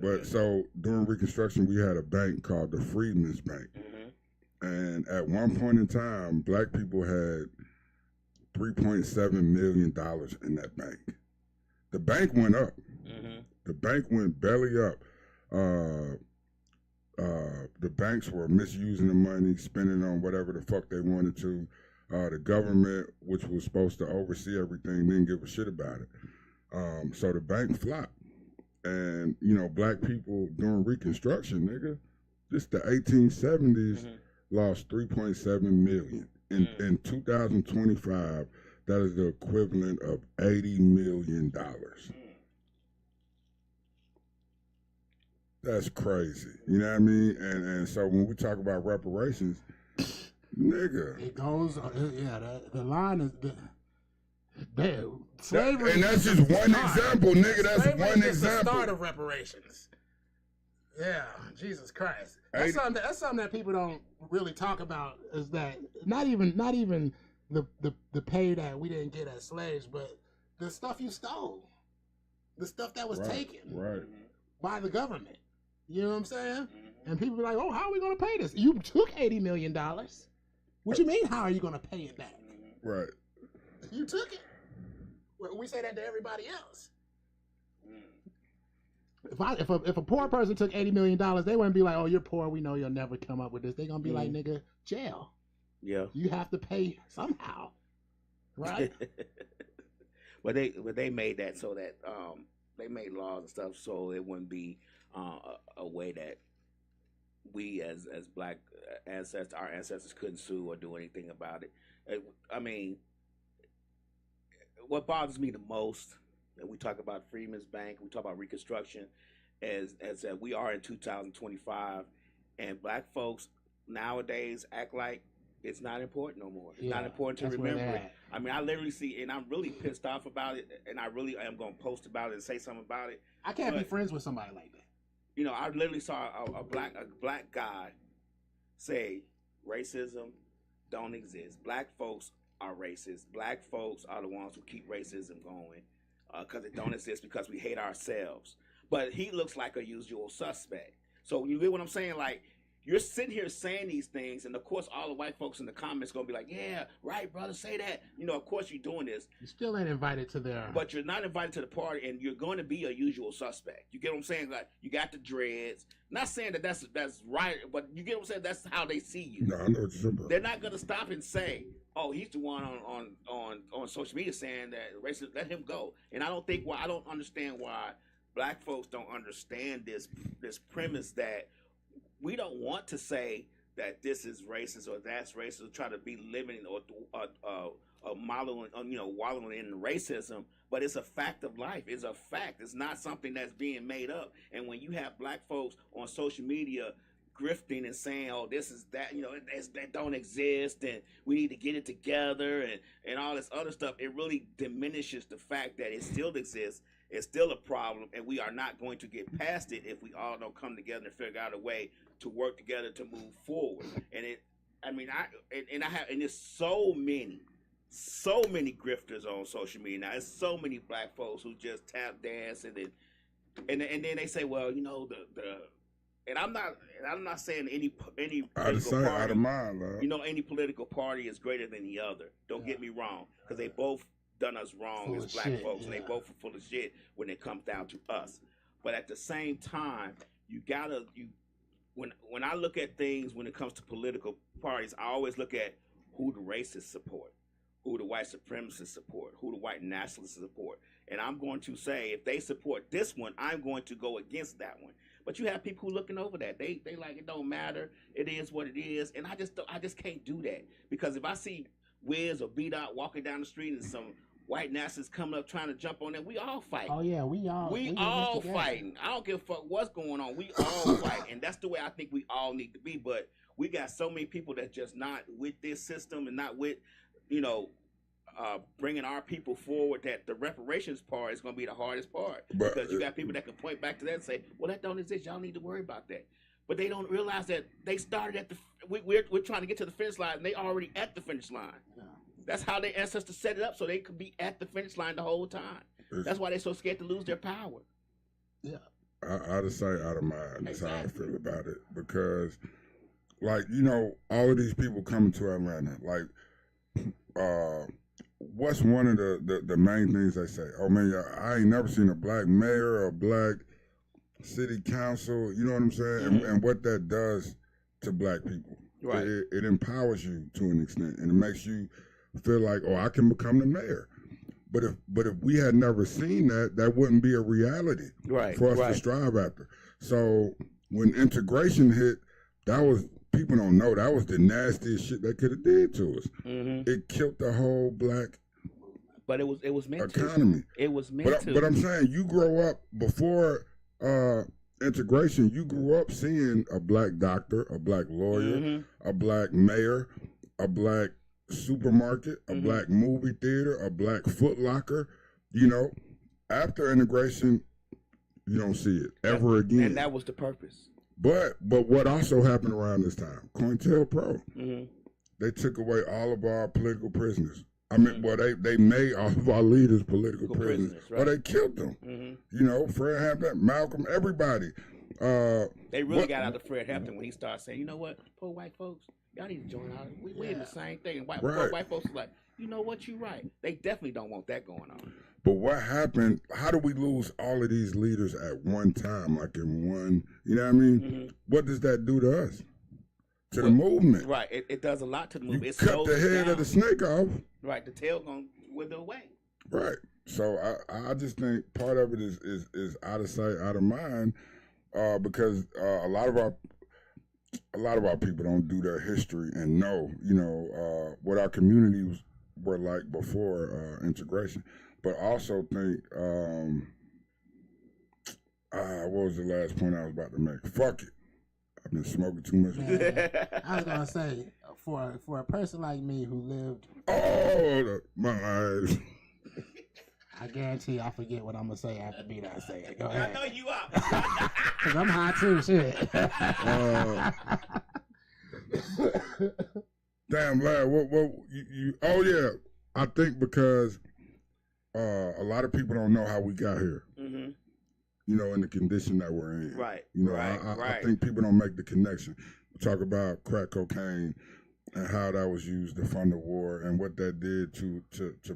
But so during Reconstruction, we had a bank called the Freedmen's Bank. Mm-hmm. And at one point in time, black people had $3.7 million in that bank. The bank went up. Mm-hmm. The bank went belly up. The banks were misusing the money, spending on whatever the fuck they wanted to. The government, which was supposed to oversee everything, didn't give a shit about it. So the bank flopped. And, black people during Reconstruction, nigga, just the 1870s lost 3.7 million. In 2025, that is the equivalent of $80 million. That's crazy. You know what I mean? And so when we talk about reparations, nigga. It goes, the line is, slavery. And that's just one example, nigga. That's Slavery one is the example. start of reparations. Yeah, Jesus Christ. That's something that people don't really talk about, is that not even the pay that we didn't get as slaves, but the stuff you stole. The stuff that was taken by the government. You know what I'm saying? And people be like, oh, how are we going to pay this? You took $80 million. What you mean, how are you going to pay it back? Right. You took it. We say that to everybody else. If a poor person took $80 million, they wouldn't be like, oh, you're poor, we know you'll never come up with this. They're going to be like, nigga, jail. Yeah. You have to pay somehow. Right? But they made that so that they made laws and stuff so it wouldn't be a way that we as black ancestors, our ancestors couldn't sue or do anything about it. I mean, what bothers me the most, and we talk about Freedmen's Bank, we talk about Reconstruction, is that we are in 2025, and black folks nowadays act like it's not important no more. It's not important to remember it. I mean, I literally see, and I'm really pissed off about it, and I really am going to post about it and say something about it. I can't be friends with somebody like that. I literally saw a black guy say racism don't exist. Black folks are racist. Black folks are the ones who keep racism going because it don't exist because we hate ourselves. But he looks like a usual suspect. So you get what I'm saying? Like, you're sitting here saying these things, and of course, all the white folks in the comments gonna be like, "Yeah, right, brother, say that." Of course, you're doing this. You still ain't invited to their. But you're not invited to the party, and you're going to be a usual suspect. You get what I'm saying? Like, you got the dreads. Not saying that that's right, but you get what I'm saying. That's how they see you. No, I know what you're saying. They're not gonna stop and say, "Oh, he's the one on social media saying that racist." Let him go. And I don't understand why black folks don't understand this premise that we don't want to say that this is racist or that's racist, or try to be living or modeling, wallowing in racism. But it's a fact of life. It's a fact. It's not something that's being made up. And when you have black folks on social media grifting and saying, "Oh, this is that," that don't exist, and we need to get it together, and all this other stuff, it really diminishes the fact that it still exists. It's still a problem, and we are not going to get past it if we all don't come together and figure out a way to work together to move forward. And there's so many grifters on social media now. There's so many black folks who just tap dance and then they say, well, and I'm not saying any out of political sight, party, out of mind, love. Any political party is greater than the other. Don't get me wrong, because they both done us wrong Full as of black shit, folks, and yeah. they both are full of shit when it comes down to us. But at the same time, when I look at things when it comes to political parties, I always look at who the racists support, who the white supremacists support, who the white nationalists support. And I'm going to say, if they support this one, I'm going to go against that one. But you have people who looking over that. They like, it don't matter. It is what it is. And I just can't do that. Because if I see Wiz or B-Dot walking down the street and some white nationalists coming up trying to jump on them, we all fight. Oh yeah, we all fighting. I don't give a fuck what's going on. We all fight. And that's the way I think we all need to be. But we got so many people that just not with this system and not with, bringing our people forward, that the reparations part is going to be the hardest part. But, because you got people that can point back to that and say, well, that don't exist. Y'all need to worry about that. But they don't realize that they started at we're trying to get to the finish line, and they already at the finish line. Yeah. That's how their ancestors set it up, so they could be at the finish line the whole time. That's why they're so scared to lose their power. Yeah. Out of sight, out of mind. That's how I Exactly. feel about it. Because, all of these people coming to Atlanta, what's one of the main things they say? Oh man, I ain't never seen a black mayor or a black city council. You know what I'm saying? Mm-hmm. And what that does to black people. Right. It empowers you to an extent, and it makes you feel like, oh, I can become the mayor. But if we had never seen that, that wouldn't be a reality for us to strive after. So when integration hit, people don't know, that was the nastiest shit they could have did to us. Mm-hmm. It killed the whole black But it was meant economy. to. It was meant to. But I'm saying, you grow up before integration. You grew up seeing a black doctor, a black lawyer, Mm-hmm. a black mayor, a black supermarket, a Mm-hmm. black movie theater, a black Foot Locker. After integration, you don't see it ever again. And that was the purpose. But what also happened around this time? COINTELPRO. Mm-hmm. They took away all of our political prisoners. I mean, they made all of our leaders political prisoners. Right. Or they killed them. Mm-hmm. Fred Hampton, Malcolm, everybody. They really got out of Fred Hampton when he started saying, you know what, poor white folks, y'all need to join out. We in the same thing. And poor white folks are like, you know what, you're right. They definitely don't want that going on. But what happened? How do we lose all of these leaders at one time, like in one? You know what I mean? Mm-hmm. What does that do to us? To the movement? Right. It does a lot to the You movement. It cut slows the it head down. of the snake off. Right. The tail gonna wither away. Right. So I just think part of it is out of sight, out of mind, because a lot of our people don't do their history and know, what our communities were like before integration. But also think, what was the last point I was about to make? Fuck it. I've been smoking too much. Man, I was gonna say, for a person like me who lived, My eyes. I guarantee I forget what I'm gonna say after B-Dot say it. Go ahead. I know you are. Cause I'm high too, shit. Damn, lad, what you? Oh yeah, I think because a lot of people don't know how we got here. Mm-hmm. In the condition that we're in. Right. I think people don't make the connection. We talk about crack cocaine and how that was used to fund the war and what that did to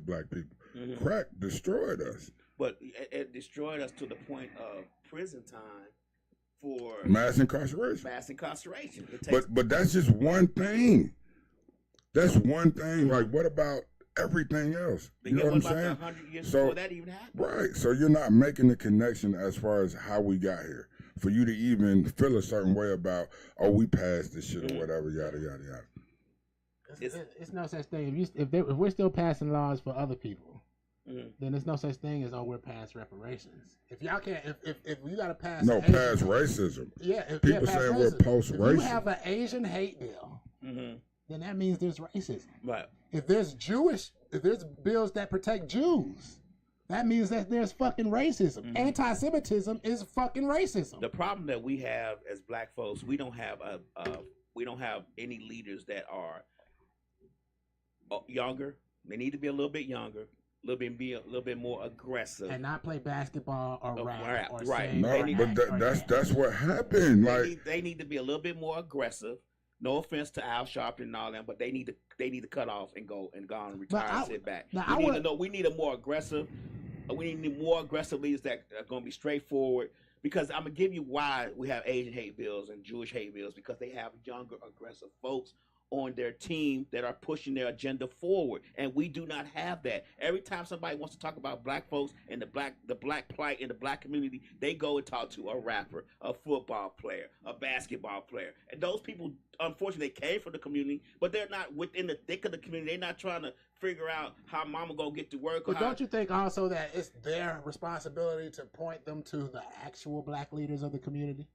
black people. Mm-hmm. Crack destroyed us. But it destroyed us to the point of prison time for Mass incarceration. It takes, But that's just one thing. That's one thing. Like, what about everything else? You know what I'm saying? 100 years So- before that even happened. Right. So you're not making the connection as far as how we got here. for you to even feel a certain way about, oh, we passed this shit or whatever, yada yada yada. It's no such thing. If we're still passing laws for other people, then there's no such thing as we're past reparations. If y'all can't, if you gotta pass past racism. Yeah, people saying we're post racism. If you have an Asian hate bill, then that means there's racism. Right. If there's bills that protect Jews, that means that there's fucking racism. Anti-Semitism is fucking racism. The problem that we have as black folks, we don't have any leaders that are younger. They need to be a little bit younger. Be a little bit more aggressive and not play basketball or rap or right. sing. No, but that's what happened. They need to be a little bit more aggressive. No offense to Al Sharpton and all that, but they need to cut off and go and retire and sit back. We need a more aggressive. We need more aggressive leaders that are going to be straightforward. Because I'm gonna give you why we have Asian hate bills and Jewish hate bills, because they have younger, aggressive folks on their team that are pushing their agenda forward, and we do not have that. Every time somebody wants to talk about black folks and the black plight in the black community, they go and talk to a rapper, a football player, a basketball player, and those people, unfortunately, they came from the community, but they're not within the thick of the community. They're not trying to figure out how mama gonna get to work. But don't you think also that it's their responsibility to point them to the actual black leaders of the community?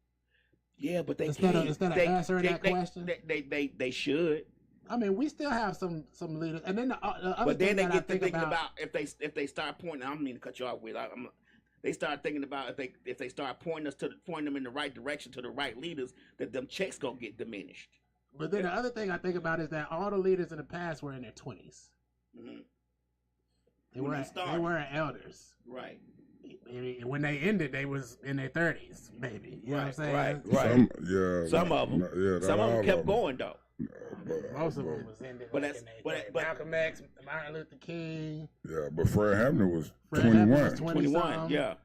Yeah, but instead of answering that question, they should. I mean, we still have some leaders, and then the other. But then thing they get to thinking about if they start pointing. I don't mean to cut you off with. They start thinking about if they start pointing them in the right direction to the right leaders, that them checks gonna get diminished. But then the other thing I think about is that all the leaders in the past were in their 20s. They were elders, right? When they ended, they was in their 30s, maybe. You know what I'm saying? Right. Some of them. Some of them kept going though. Most of them was ended. But Malcolm X, Martin Luther King. Yeah, but Fred Hampton was 21. 21. Yeah.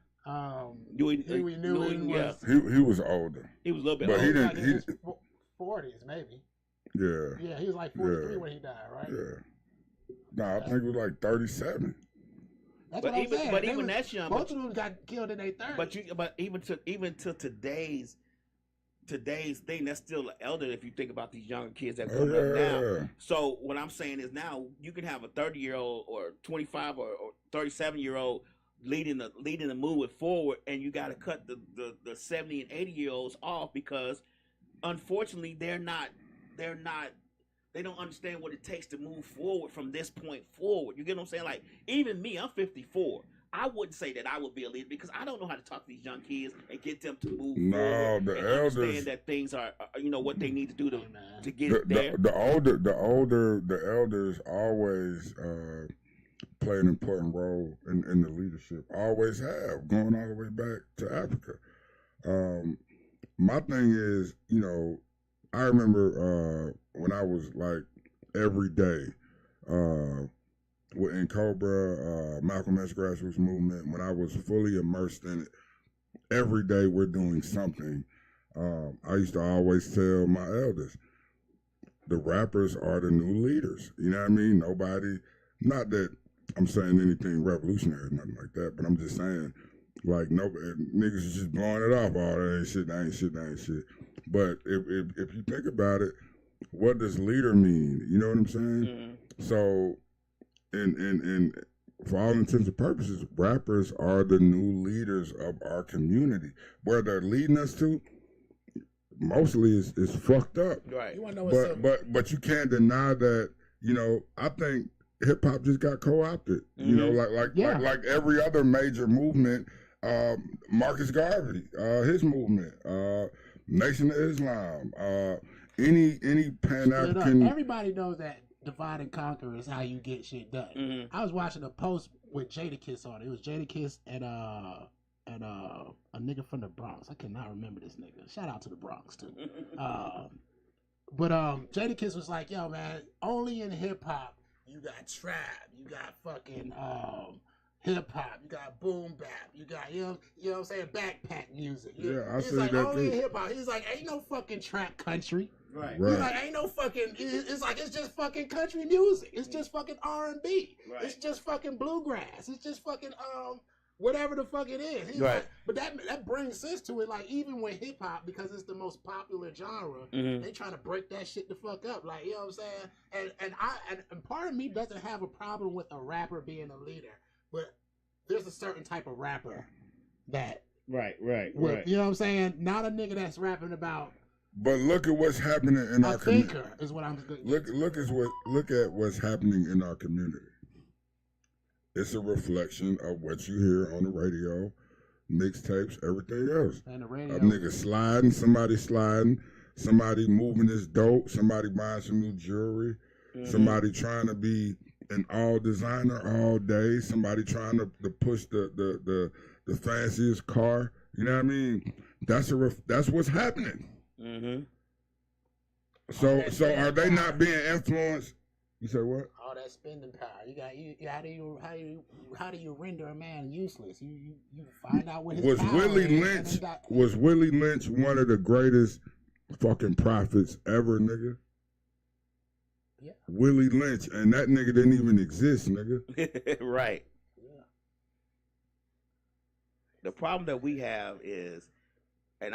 Huey Newton was. He was older. He was a little bit but older. He was 40s maybe. Yeah. Yeah, he was like 43 when he died, right? Yeah. No, I think it was like 37. That's what I'm saying. But even that's young. Both of them got killed in their 30s. But even to today's thing, that's still an elder if you think about these younger kids that come up now. So what I'm saying is now you can have a 30-year-old or 25 or 37-year-old leading the movement forward, and you got to cut the 70 and 80-year-olds off because unfortunately they don't understand what it takes to move forward from this point forward. You get what I'm saying? Like, even me, I'm 54. I wouldn't say that I would be a leader because I don't know how to talk to these young kids and get them to move forward. The and elders understand that things are what they need to do to get it there. The elders always play an important role in the leadership. Always have, going all the way back to Africa. My thing is, I remember when I was like every day in Cobra, Malcolm X grassroots movement, when I was fully immersed in it, every day we're doing something. I used to always tell my elders, the rappers are the new leaders. You know what I mean? Not that I'm saying anything revolutionary or nothing like that, but I'm just saying, like, niggas is just blowing it off. Oh, that ain't shit. But if you think about it, what does leader mean? You know what I'm saying? So, and for all intents and purposes, rappers are the new leaders of our community. Where they're leading us to, mostly is fucked up. Right. You wanna know what's but you can't deny that. I think hip hop just got co-opted. Like every other major movement. Marcus Garvey, his movement, Nation of Islam, any Pan-African. Everybody knows that divide and conquer is how you get shit done. I was watching a post with Jadakiss on it. It was Jadakiss and a nigga from the Bronx. I cannot remember this nigga. Shout out to the Bronx too. But Jadakiss was like, yo man, only in hip hop you got trap, you got fucking hip hop, you got boom bap, you got you know what I'm saying, backpack music. I he's say like that only too. Hip hop. He's like ain't no fucking trap country. Right. He's like ain't no fucking. It's like it's just fucking country music. It's just fucking R&B. Right. It's just fucking bluegrass. It's just fucking whatever the fuck it is. He's Right. like, but that brings sense to it. Like even with hip hop, because it's the most popular genre, they trying to break that shit the fuck up. Like, you know what I'm saying? And part of me doesn't have a problem with a rapper being a leader, but there's a certain type of rapper that Right. you know what I'm saying? Not a nigga that's rapping about But look at what's happening in a our community. thinker is what I'm Look at what's happening in our community. It's a reflection of what you hear on the radio, mixtapes, everything else. and the radio. A nigga sliding, somebody moving his dope, somebody buying some new jewelry, somebody trying to be an all designer all day, somebody trying to push the fanciest car. You know what I mean? That's what's happening. So are they not being influenced? You say what? All that spending power. How do you render a man useless? You find out what his Was power Willie is, and Lynch then that- was Willie Lynch one of the greatest fucking prophets ever, nigga? Yeah. Willie Lynch, and that nigga didn't even exist, nigga. Right. Yeah. The problem that we have is, and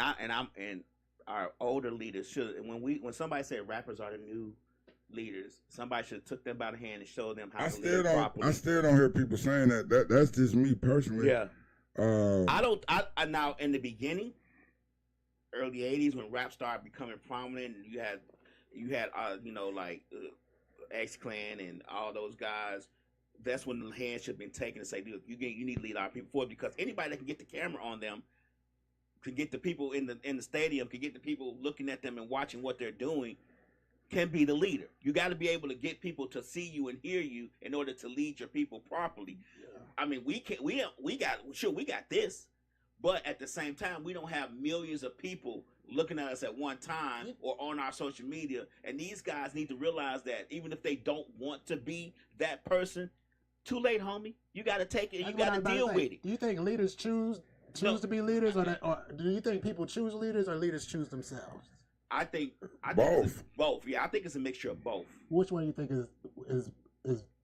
our older leaders should, when somebody said rappers are the new leaders, somebody should have took them by the hand and showed them how to live properly. I still don't hear people saying that. That's just me personally. Yeah. I now in the beginning, early '80s when rap started becoming prominent, and you had X Clan and all those guys. That's when the hand should have been taken and say, dude, you need to lead our people forward, because anybody that can get the camera on them, can get the people in the stadium, can get the people looking at them and watching what they're doing, can be the leader. You got to be able to get people to see you and hear you in order to lead your people properly. Yeah. I mean, we got this, but at the same time, we don't have millions of people looking at us at one time or on our social media. And these guys need to realize that even if they don't want to be that person, too late, homie. You got to take it. And you got to deal with it. Do you think leaders choose to be leaders, or do you think people choose leaders, or leaders choose themselves? I think both. Both. Yeah, I think it's a mixture of both. Which one do you think is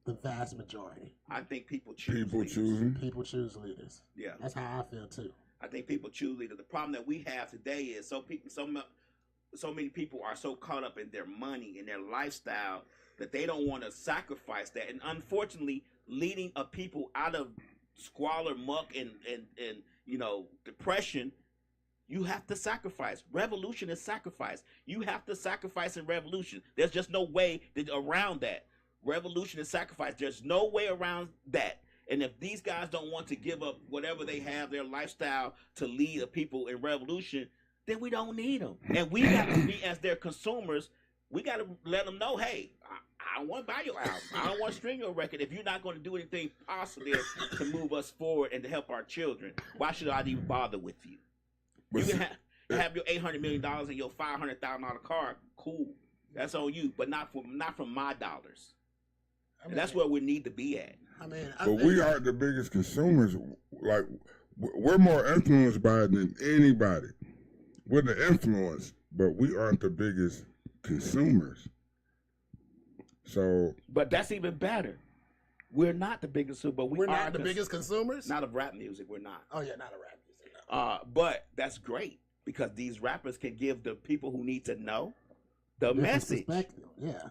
the vast majority? I think people choose. People choose leaders. Yeah, that's how I feel too. I think people choose leaders. The problem that we have today is so many people are so caught up in their money and their lifestyle that they don't want to sacrifice that. And unfortunately, leading a people out of squalor, muck, and depression, you have to sacrifice. Revolution is sacrifice. You have to sacrifice in revolution. There's just no way around that. Revolution is sacrifice. There's no way around that. And if these guys don't want to give up whatever they have, their lifestyle, to lead the people in revolution, then we don't need them. And we got to be, as their consumers, we got to let them know, hey, I don't want to buy your album. I don't want to stream your record. If you're not going to do anything positive to move us forward and to help our children, why should I even bother with you? You can have your $800 million and your $500,000 car. Cool, that's on you, but not from my dollars. And that's where we need to be at. But we aren't the biggest consumers. Like, we're more influenced by it than anybody. We're the influence, but we aren't the biggest consumers. So, but that's even better. We're not the biggest, but we're not the biggest consumers. Not of rap music, we're not. Oh yeah, not of rap music. No. But that's great, because these rappers can give the people who need to know the message. Yeah.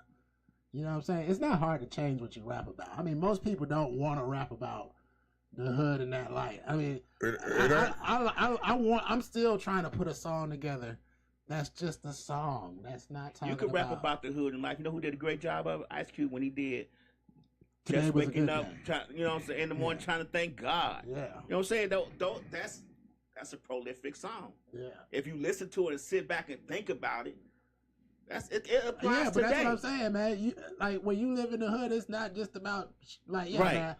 You know what I'm saying? It's not hard to change what you rap about. I mean, most people don't want to rap about the hood in that light. I mean, I'm still trying to put a song together that's just a song. That's not talking about... You could rap about the hood in life. You know who did a great job of it? Ice Cube, when he did Today Just was Waking Up, you know what I'm saying, in the morning trying to thank God. Yeah. You know what I'm saying? That's a prolific song. Yeah. If you listen to it and sit back and think about it, it applies but today. that's what I'm saying, man. When you live in the hood, it's not just about right. Man.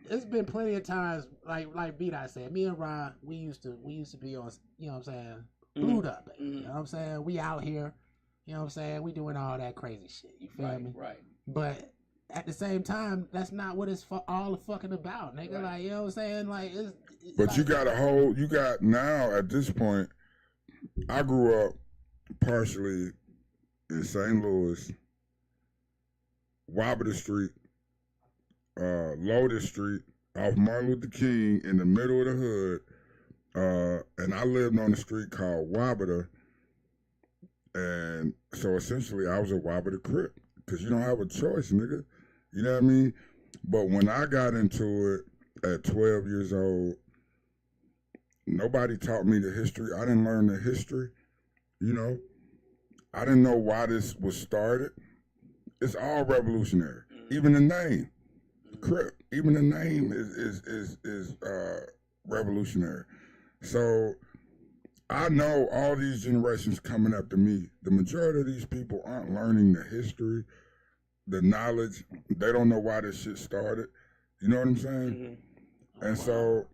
It's been plenty of times, like B-Dot said, me and Ron, we used to be on, you know what I'm saying, glued up. Mm-hmm. You know what I'm saying? We out here, you know what I'm saying? We doing all that crazy shit. You feel me? Right. But at the same time, that's not what it's all fucking about, nigga. Right. Like, you know what I'm saying? Like, it's but like, you got now at this point. I grew up partially in St. Louis, Wabata Street, Lotus Street, off Martin Luther King in the middle of the hood. And I lived on a street called Wabata. And so essentially I was a Wabata Crip. Because you don't have a choice, nigga. You know what I mean? But when I got into it at 12 years old, nobody taught me the history. I didn't learn the history, you know. I didn't know why this was started. It's all revolutionary. Even the name, Crip. Even the name is revolutionary. So I know all these generations coming after me, the majority of these people aren't learning the history, the knowledge. They don't know why this shit started. You know what I'm saying? Mm-hmm. And so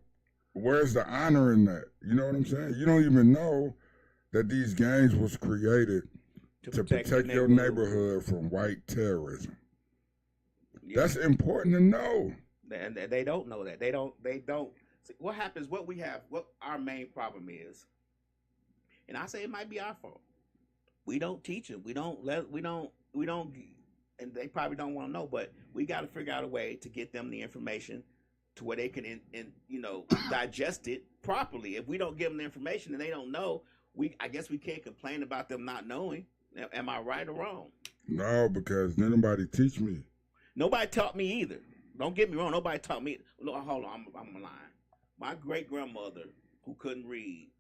where's the honor in that? You know what I'm saying? You don't even know that these gangs was created to protect your neighborhood from white terrorism. Yeah. That's important to know. And they don't know that. They don't. See, what happens, what our main problem is, and I say it might be our fault. We don't teach them. We don't, and they probably don't want to know, but we got to figure out a way to get them the information to where they can, digest it properly. If we don't give them the information and they don't know, I guess we can't complain about them not knowing. Am I right or wrong? No, because nobody teach me. Nobody taught me either. Don't get me wrong. Nobody taught me. No, hold on. I'm lying. My great-grandmother, who couldn't read,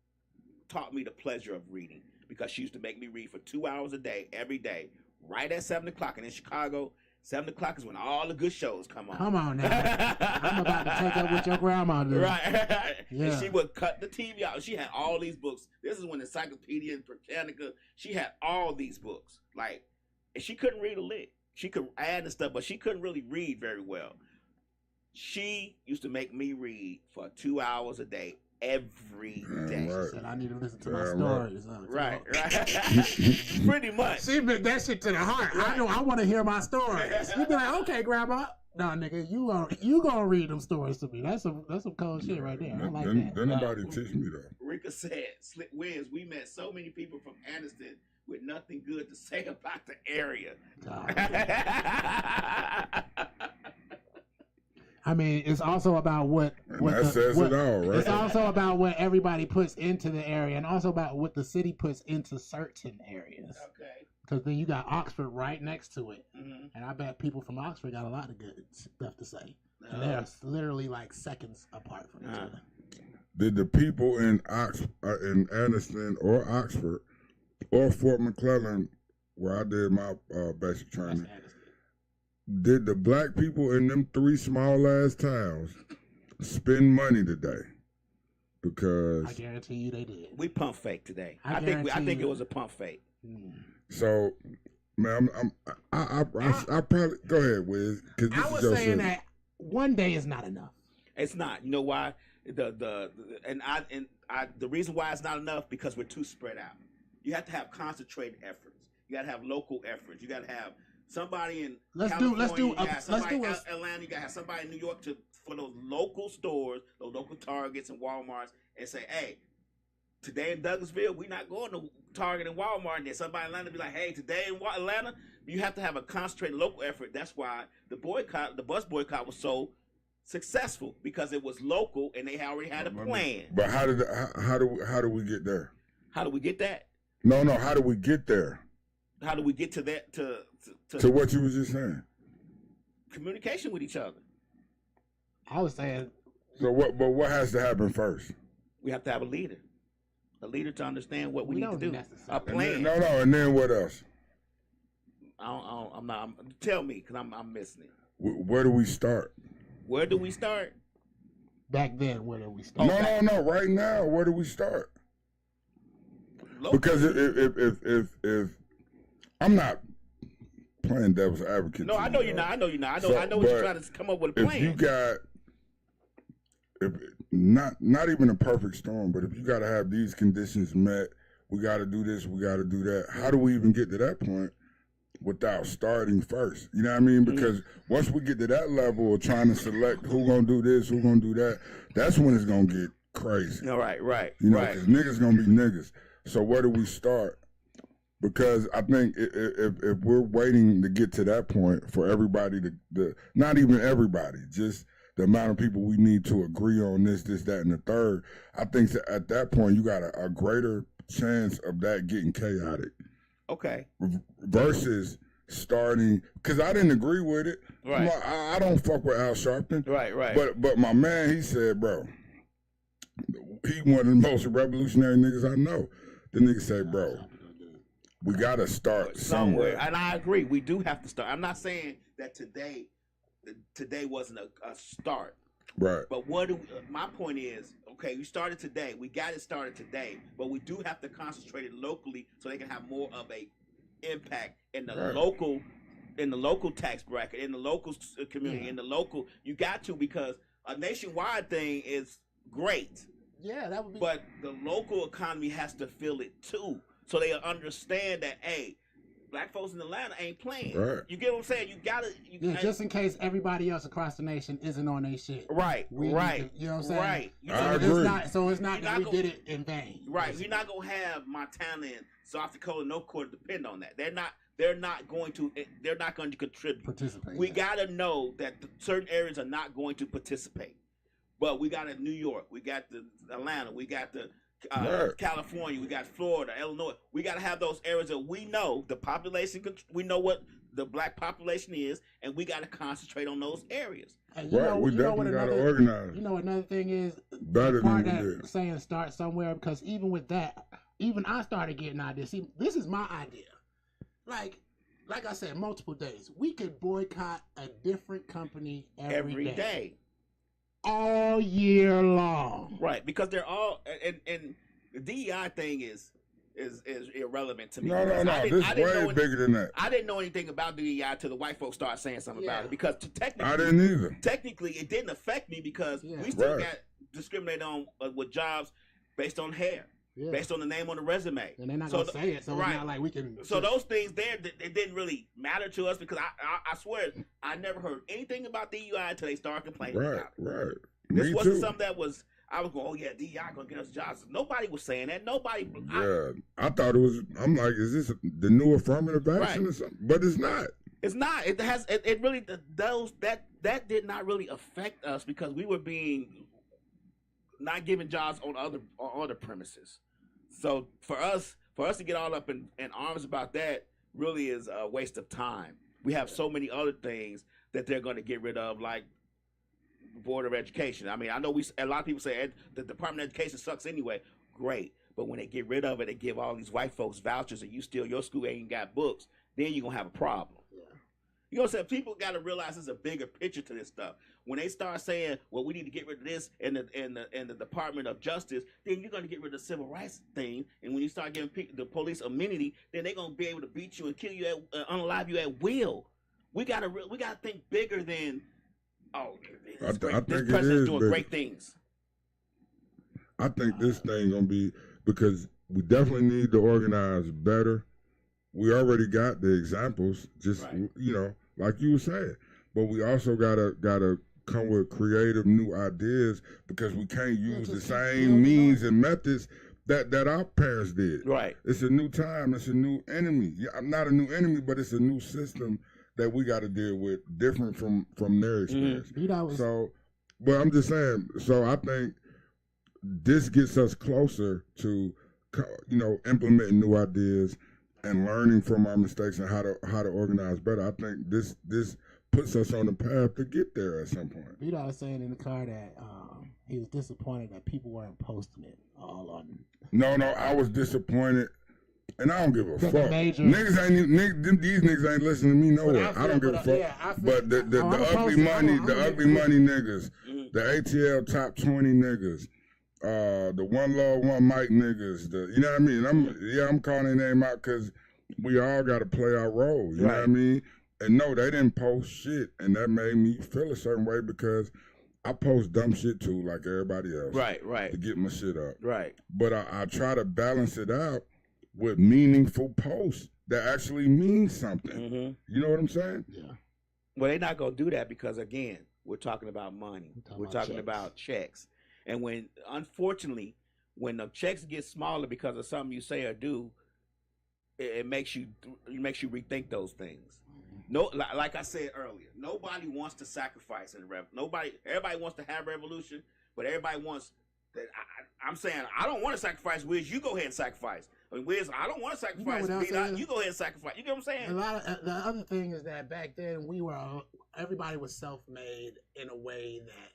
taught me the pleasure of reading because she used to make me read for 2 hours a day, every day, right at 7 o'clock. And in Chicago, 7 o'clock is when all the good shows come on. Come on now. I'm about to take up with your grandma. Dude. Right. Yeah. And she would cut the TV out. She had all these books. This is when Encyclopedia and Britannica, she had all these books. Like, and she couldn't read a lick. She could add and stuff, but she couldn't really read very well. She used to make me read for 2 hours a day, every day. Right. She said, I need to listen to my stories. Right. Pretty much. She been that shit to the heart. Right. I know I want to hear my stories. You be like, okay, grandma. No, nigga, you gonna read them stories to me. That's some cold shit right there. I like that. Then nobody teach me though. Rika said, Slick Wins, we met so many people from Anniston with nothing good to say about the area. I mean, it's also about what says it all, right? It's also about what everybody puts into the area, and also about what the city puts into certain areas. Okay. Because then you got Oxford right next to it, and I bet people from Oxford got a lot of good stuff to say. And they're literally like seconds apart from each other. Did the people in Anniston or Oxford or Fort McClellan, where I did my basic training, did the black people in them 3 small ass towns spend money today? Because I guarantee you they did. We pump fake today. I think it was a pump fake. So, man, I probably go ahead, Wiz. I was saying that one day is not enough. It's not. You know why? The reason why it's not enough because we're too spread out. You have to have concentrated efforts. You got to have local efforts. You got to have somebody in Atlanta. You got to have somebody in New York for those local stores, those local Targets and Walmarts, and say, hey, today in Douglasville, we're not going to Target and Walmart. And then somebody in Atlanta be like, hey, today in Atlanta, you have to have a concentrated local effort. That's why the bus boycott was so successful, because it was local and they already had a plan. But how do we get there? How do we get that? No, how do we get there? How do we get to that? To what you was just saying? Communication with each other. I was saying. So what? But what has to happen first? We have to have a leader to understand what we need to do. A plan. And then what else? I'm not. Tell me, because I'm missing it. Where do we start? Where do we start? Back then, where do we start? No. Right now, where do we start? Local. Because if I'm not playing devil's advocate. No, I know you're not. I know what you're trying to come up with a plan. If you got, not even a perfect storm, but if you got to have these conditions met, we got to do this, we got to do that. How do we even get to that point without starting first? You know what I mean? Because once we get to that level of trying to select who gonna do this, who gonna do that, that's when it's gonna get crazy. All right. You know, because niggas gonna be niggas. So where do we start? Because I think if we're waiting to get to that point for everybody to not even everybody, just the amount of people we need to agree on this, that, and the third, I think that at that point you got a greater chance of that getting chaotic. Okay. Versus starting, because I didn't agree with it. Right. Like, I don't fuck with Al Sharpton. Right. But my man, he said, bro, he one of the most revolutionary niggas I know. The nigga said, bro, we got to start somewhere. And I agree. We do have to start. I'm not saying that today wasn't a start. Right. But my point is, okay, we started today. We got it started today, but we do have to concentrate it locally so they can have more of a impact in the local tax bracket, in the local community, in the local. You got to, because a nationwide thing is great. Yeah, that would be. But the local economy has to feel it too, so they understand that, hey, black folks in Atlanta ain't playing. Right. You get what I'm saying? You gotta. Just in case everybody else across the nation isn't on their shit. Right. You know what I'm saying? Right. I agree. It's not that we did it in vain. Right. You're not gonna have Montana and South Dakota, North Dakota depend on that. They're not going to contribute. Participate. We gotta know that certain areas are not going to participate. But we got New York, we got the Atlanta, we got the California, we got Florida, Illinois. We got to have those areas that we know the population, we know what the black population is, and we got to concentrate on those areas. And We definitely got to organize. You know, another thing is better part than we that did. saying start somewhere, because even with that, even I started getting ideas. See, this is my idea. Like I said, multiple days. We could boycott a different company every day. All year long. Right, because they're all, and the DEI thing is irrelevant to me. No. This is way bigger than that. I didn't know anything about DEI till the white folks started saying something about it, because technically, I didn't either. Technically, it didn't affect me because we still got discriminated on with jobs based on hair. Yeah. Based on the name on the resume. And they're not going to say it, so it's not like we can... So those things there, it didn't really matter to us, because I swear, I never heard anything about DUI until they started complaining about it. Right. This wasn't something that was, I was going, oh yeah, DUI going to get us jobs. Nobody was saying that. Nobody... I thought it was, I'm like, is this the new affirmative action or something? But it's not. It's not. It really, that did not really affect us, because we were not given jobs on other premises. So for us to get all up in arms about that really is a waste of time. We have so many other things that they're going to get rid of, like the Board of Education. I mean, I know a lot of people say the Department of Education sucks anyway. Great. But when they get rid of it, they give all these white folks vouchers, and your school ain't got books, then you're going to have a problem. Yeah. You know what I'm saying? People got to realize there's a bigger picture to this stuff. When they start saying, well, we need to get rid of this in the Department of Justice, then you're going to get rid of the civil rights thing. And when you start giving the police immunity, then they're going to be able to beat you and kill you, unalive you at will. We got to think bigger than, this president's doing great things. I think this thing going to be, because we definitely need to organize better. We already got the examples, just like you were saying, but we also gotta come with creative new ideas, because we can't use the same means and methods that our parents did. Right. It's a new time. It's a new enemy. Yeah, I'm not a new enemy, but it's a new system that we got to deal with, different from their experience. So, but I'm just saying. So I think this gets us closer to, implementing new ideas and learning from our mistakes and how to organize better. I think this puts us on the path to get there at some point. B-Dog was saying in the car that he was disappointed that people weren't posting it all on. No, I was disappointed, and I don't give a fuck. These niggas ain't listening to me nowhere. I don't give a fuck. Yeah, but the ugly money niggas, the ATL top 20 niggas, the One Love One Mic niggas, you know what I mean? I'm calling their name out because we all got to play our role. You know what I mean? And no, they didn't post shit, and that made me feel a certain way, because I post dumb shit too, like everybody else. Right. To get my shit up. Right. But I try to balance it out with meaningful posts that actually mean something. Mm-hmm. You know what I'm saying? Yeah. Well, they're not gonna do that because, again, we're talking about money. We're talking about checks. And unfortunately, when the checks get smaller because of something you say or do, it makes you rethink those things. No, like I said earlier, nobody wants to sacrifice in the everybody wants to have revolution, but everybody wants that. I'm saying I don't want to sacrifice. Wiz, you go ahead and sacrifice. I mean, Wiz, I don't want to sacrifice. what else is? You go ahead and sacrifice. You get what I'm saying? The other thing is that back then everybody was self-made in a way that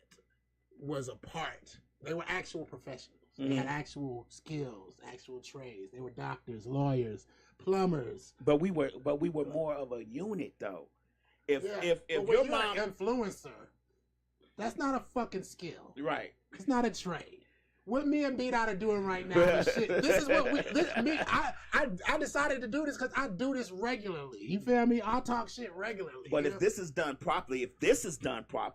was a part. They were actual professionals. They had actual skills, actual trades. They were doctors, lawyers, plumbers. But we were more of a unit though. If but your you're mom an influencer, that's not a fucking skill. right. It's not a trade. What me and B Dot are doing right now is shit. This is what I decided to do this because I do this regularly. You feel me? I talk shit regularly. But if this is done properly,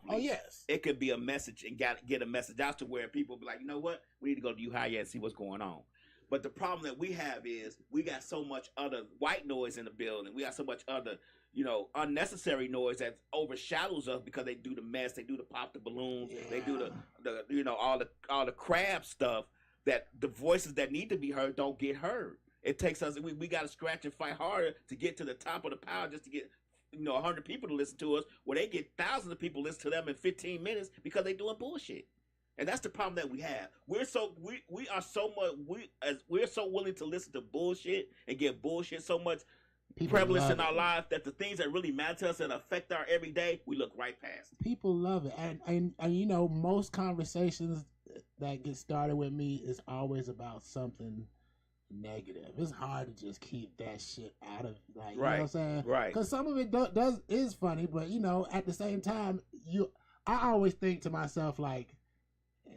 oh yes, it could be a message and get a message out to where people be like, you know what, we need to go to Uhaya and see what's going on. But the problem that we have is we got so much other white noise in the building. We got so much other, unnecessary noise that overshadows us because they do the mess, they do the pop the balloons, they do the all the crab stuff that the voices that need to be heard don't get heard. It takes us we got to scratch and fight harder to get to the top of the pile just to get 100 people to listen to us, where they get thousands of people listen to them in 15 minutes because they doing bullshit. And that's the problem that we have. We're so willing to listen to bullshit and get bullshit so much prevalence in our lives that the things that really matter to us and affect our everyday, we look right past. People love it, and most conversations that get started with me is always about something negative. It's hard to just keep that shit out of you know what I'm saying? Right. Because some of it is funny, but at the same time, I always think to myself like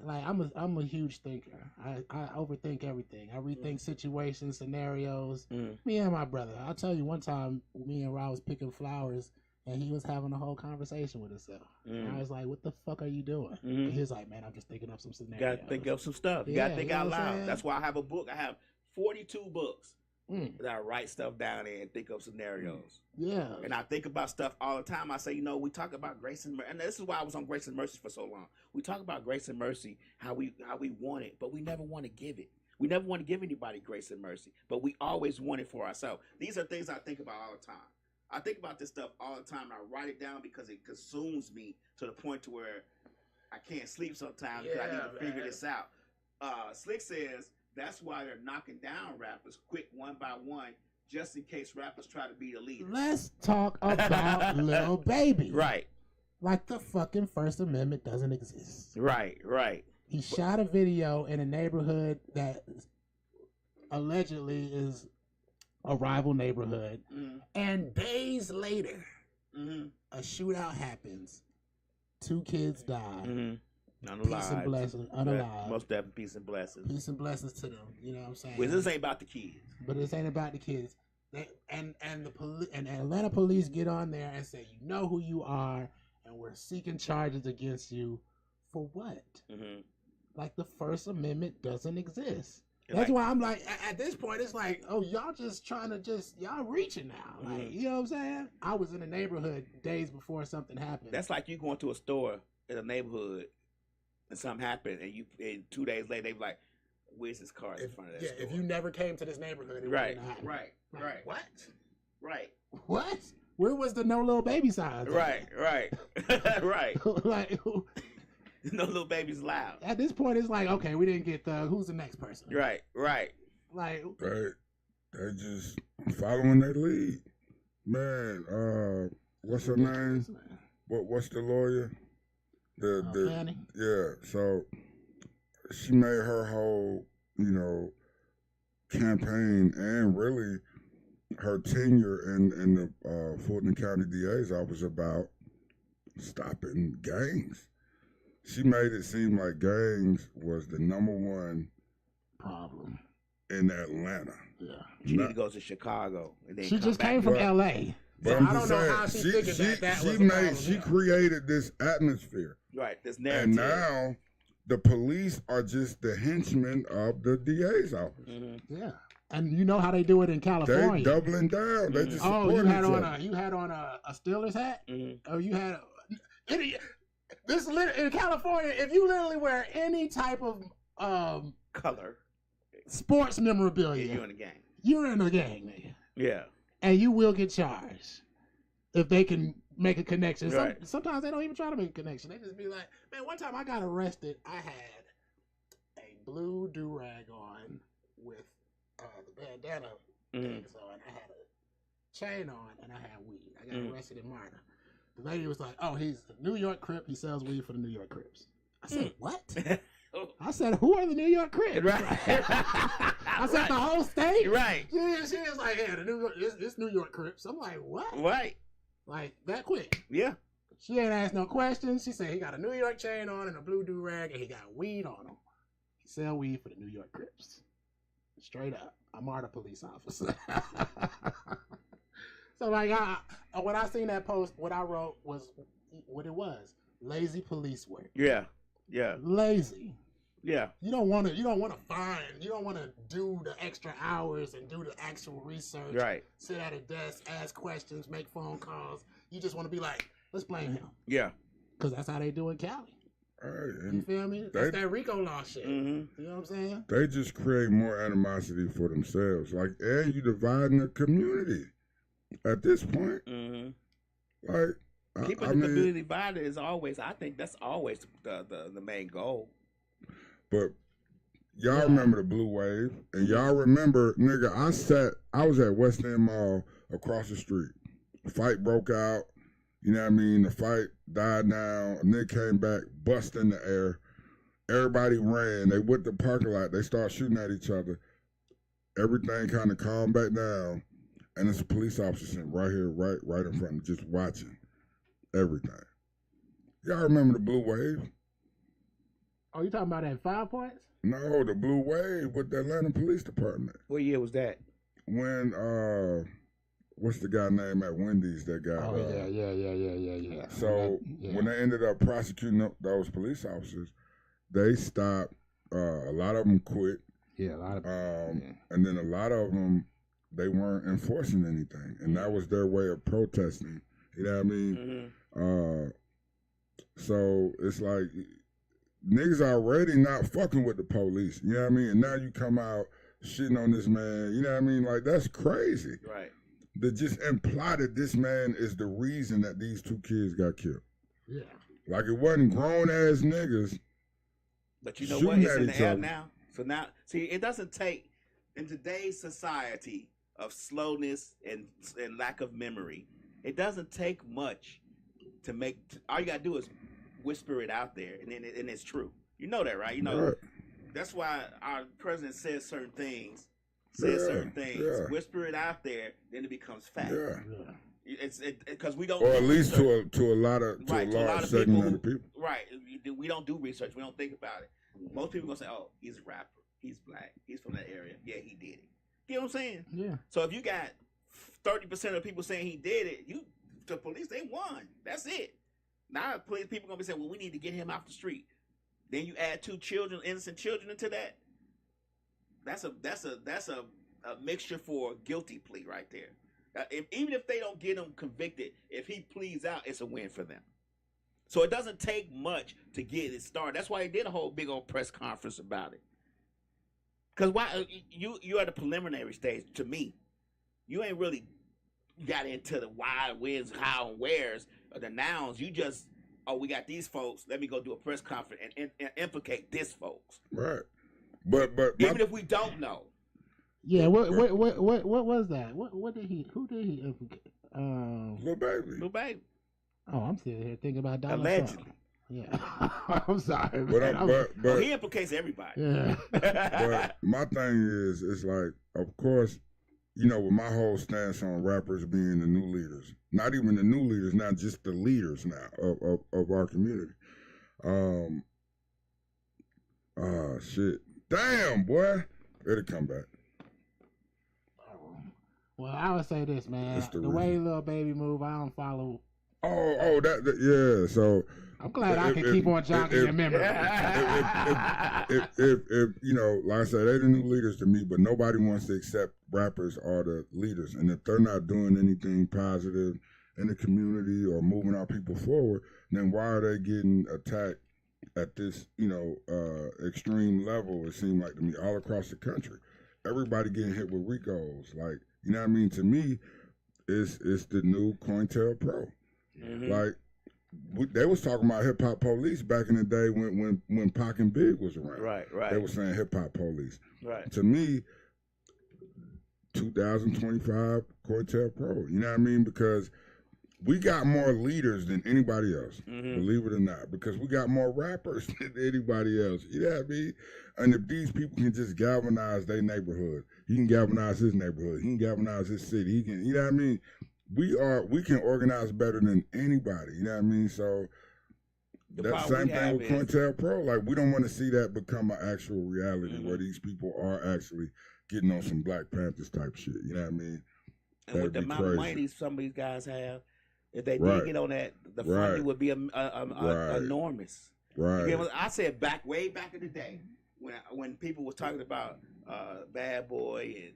I'm a huge thinker. I overthink everything. I rethink situations, scenarios. Me and my brother. I'll tell you one time, me and Rob was picking flowers, and he was having a whole conversation with himself. And I was like, "What the fuck are you doing?" And he was like, "Man, I'm just thinking up some scenarios." You gotta think up some stuff. You gotta think out loud. That's why I have a book. I have 42 books that I write stuff down in and think of scenarios. Yeah. And I think about stuff all the time. I say, we talk about grace and mercy. And this is why I was on grace and mercy for so long. We talk about grace and mercy, how we want it, but we never want to give it. We never want to give anybody grace and mercy, but we always want it for ourselves. These are things I think about all the time. I think about this stuff all the time, and I write it down because it consumes me to the point to where I can't sleep sometimes because I need to figure this out. Slick says, that's why they're knocking down rappers quick one by one, just in case rappers try to be the leader. Let's talk about Lil Baby. Right. Like the fucking First Amendment doesn't exist. Right. He shot a video in a neighborhood that allegedly is a rival neighborhood. And days later, a shootout happens. 2 kids die. Unalive. Peace and blessings. Unalive. Most definitely peace and blessings. Peace and blessings to them. You know what I'm saying? Well, this ain't about the kids. But this ain't about the kids. And Atlanta police get on there and say, you know who you are, and we're seeking charges against you for what? Like the First Amendment doesn't exist. That's why I'm like, at this point, it's like, oh, y'all just trying to y'all reaching now. Like, you know what I'm saying? I was in the neighborhood days before something happened. That's like you going to a store in a neighborhood and something happened, and 2 days later, they be like, where's this car in front of that store? If you never came to this neighborhood, it right. What? Right. What? Where was the no little baby sign? Right. Right. Like, no little baby's loud. At this point, it's like, okay, we didn't get who's the next person? Right. Like, they just following their lead. Man, what's her name? What's the lawyer? Fanny? Yeah, so she made her whole, campaign and really her tenure in the Fulton County DA's office about stopping gangs. She made it seem like gangs was the #1 problem in Atlanta. Yeah. She need to go to Chicago. And then she just came from L.A. But so I don't know how she figured that was a problem. She created this atmosphere. Right, this narrative. And now the police are just the henchmen of the DA's office. Yeah. And you know how they do it in California. They doubling down. They just you had on a Steelers hat? Or you had in California, if you literally wear any type of color sports memorabilia, you're in a gang. You're in a gang, nigga. Yeah. And you will get charged. if they can make a connection. Right. Sometimes they don't even try to make a connection. They just be like, man, one time I got arrested. I had a blue do-rag on with the bandana things on. I had a chain on and I had weed. I got arrested in Marta. The lady was like, oh, he's a New York Crip. He sells weed for the New York Crips. I said, what? I said, who are the New York Crips? Right. I said, the whole state? Right. Yeah, she was like, yeah, the New York, it's New York Crips. I'm like, what? Right. Like, that quick. Yeah. She ain't asked no questions. She said he got a New York chain on and a blue do-rag, and he got weed on him. He sell weed for the New York Crips. Straight up. I'm a police officer. So, like, when I seen that post, what I wrote was what it was. Lazy police work. Yeah. Yeah. Lazy. Yeah. You don't want to do the extra hours and do the actual research. Right. Sit at a desk, ask questions, make phone calls. You just want to be like, let's blame him. Yeah. Because that's how they do in Cali. Right, You feel me? That's that RICO law shit. Mm-hmm. You know what I'm saying? They just create more animosity for themselves. Like, and you dividing the community at this point. Mm-hmm. Like, Keeping I the mean, community divided is always, I think that's always the main goal. but y'all remember the Blue Wave, and y'all remember, nigga, I was at West End Mall across the street. The fight broke out. You know what I mean? The fight died down. A nigga came back, bust in the air. Everybody ran. They went to the parking lot. They started shooting at each other. Everything kind of calmed back down. And there's a police officer sitting right here, right in front of me, just watching everything. Y'all remember the Blue Wave? Oh, you talking about that 5 Points? No, the Blue Wave with the Atlanta Police Department. What year was that? When, what's the guy name at Wendy's that got... Oh, yeah. So when they ended up prosecuting those police officers, they stopped. A lot of them quit. Yeah, a lot of and then a lot of them, they weren't enforcing anything, and that was their way of protesting. You know what I mean? Mm-hmm. So it's like niggas already not fucking with the police. You know what I mean? And now you come out shitting on this man. You know what I mean? Like, that's crazy. Right. That just imply that this man is the reason that these 2 kids got killed. Yeah. Like, it wasn't grown ass niggas. But you know what? It's in the air other. now. So now, see, it doesn't take, in today's society of slowness and lack of memory, it doesn't take much to make, all you got to do is whisper it out there, and it's true. You know that, right? You know, Right. That's why our president says certain things, Yeah. whisper it out there, then it becomes fact. Yeah. It's because we don't, Or at do least research. to a large segment of the people. Right. We don't do research. We don't think about it. Most people gonna say, "Oh, he's a rapper. He's black. He's from that area. Yeah, he did it." You know what I'm saying? Yeah. So if you got 30% of people saying he did it, the police, they won. That's it. Now people gonna be saying, "Well, we need to get him off the street." Then you add 2 children, innocent children, into that. That's a mixture for a guilty plea right there. Even if they don't get him convicted, if he pleads out, it's a win for them. So it doesn't take much to get it started. That's why he did a whole big old press conference about it. Because why you at the preliminary stage, to me, you ain't really got into the why, when's, how, and where's, or the nouns. You just, we got these folks. Let me go do a press conference and implicate this folks. Right. But Even if we don't know. Yeah, what was that? Who did he implicate? Lil Baby. Lil Baby. Oh, I'm sitting here thinking about Donald Allegedly. Trump. Yeah. I'm sorry, But He implicates everybody. yeah. but my thing is, it's like, of course, you know, with my whole stance on rappers being the new leaders, not even the new leaders, not just the leaders now of our community. Shit. Damn, boy. It'll come back. Well, I would say this, man. It's the The way Lil Baby move, I don't follow. That yeah. So I'm glad I can keep on jogging your memory. if you know, like I said, they're the new leaders to me, but nobody wants to accept rappers are the leaders, and if they're not doing anything positive in the community or moving our people forward, then why are they getting attacked at this, you know, extreme level? It seemed like to me all across the country, everybody getting hit with RICOs, like, you know what I mean? To me, it's the new COINTELPRO. Mhm. Like they was talking about hip hop police back in the day when Pac and Big was around. Right, right. They were saying hip hop police. Right. To me, 2025 COINTELPRO. You know what I mean? Because we got more leaders than anybody else, believe it or not, because we got more rappers than anybody else. You know what I mean? And if these people can just galvanize their neighborhood, he can galvanize his neighborhood, he can galvanize his city, he can, you know what I mean? We can organize better than anybody, you know what I mean? So that same thing with COINTELPRO, like we don't want to see that become an actual reality where these people are actually getting on some Black Panthers type shit, you know what I mean? And with the amount of money some of these guys have, if they did get on that, the funding would be enormous. Right. I said way back in the day when people was talking about Bad Boy and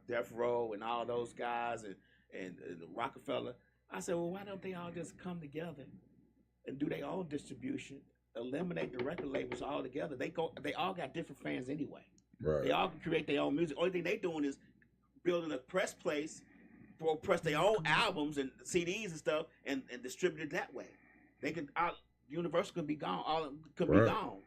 Death Row and all those guys and Rockefeller, I said, well, why don't they all just come together and do their own distribution, eliminate the record labels all together? They all got different fans anyway. Right. They all can create their own music. Only thing they doing is building a press place for press their own albums and CDs and stuff and distribute it that way. They could Universal could be gone. All could be gone.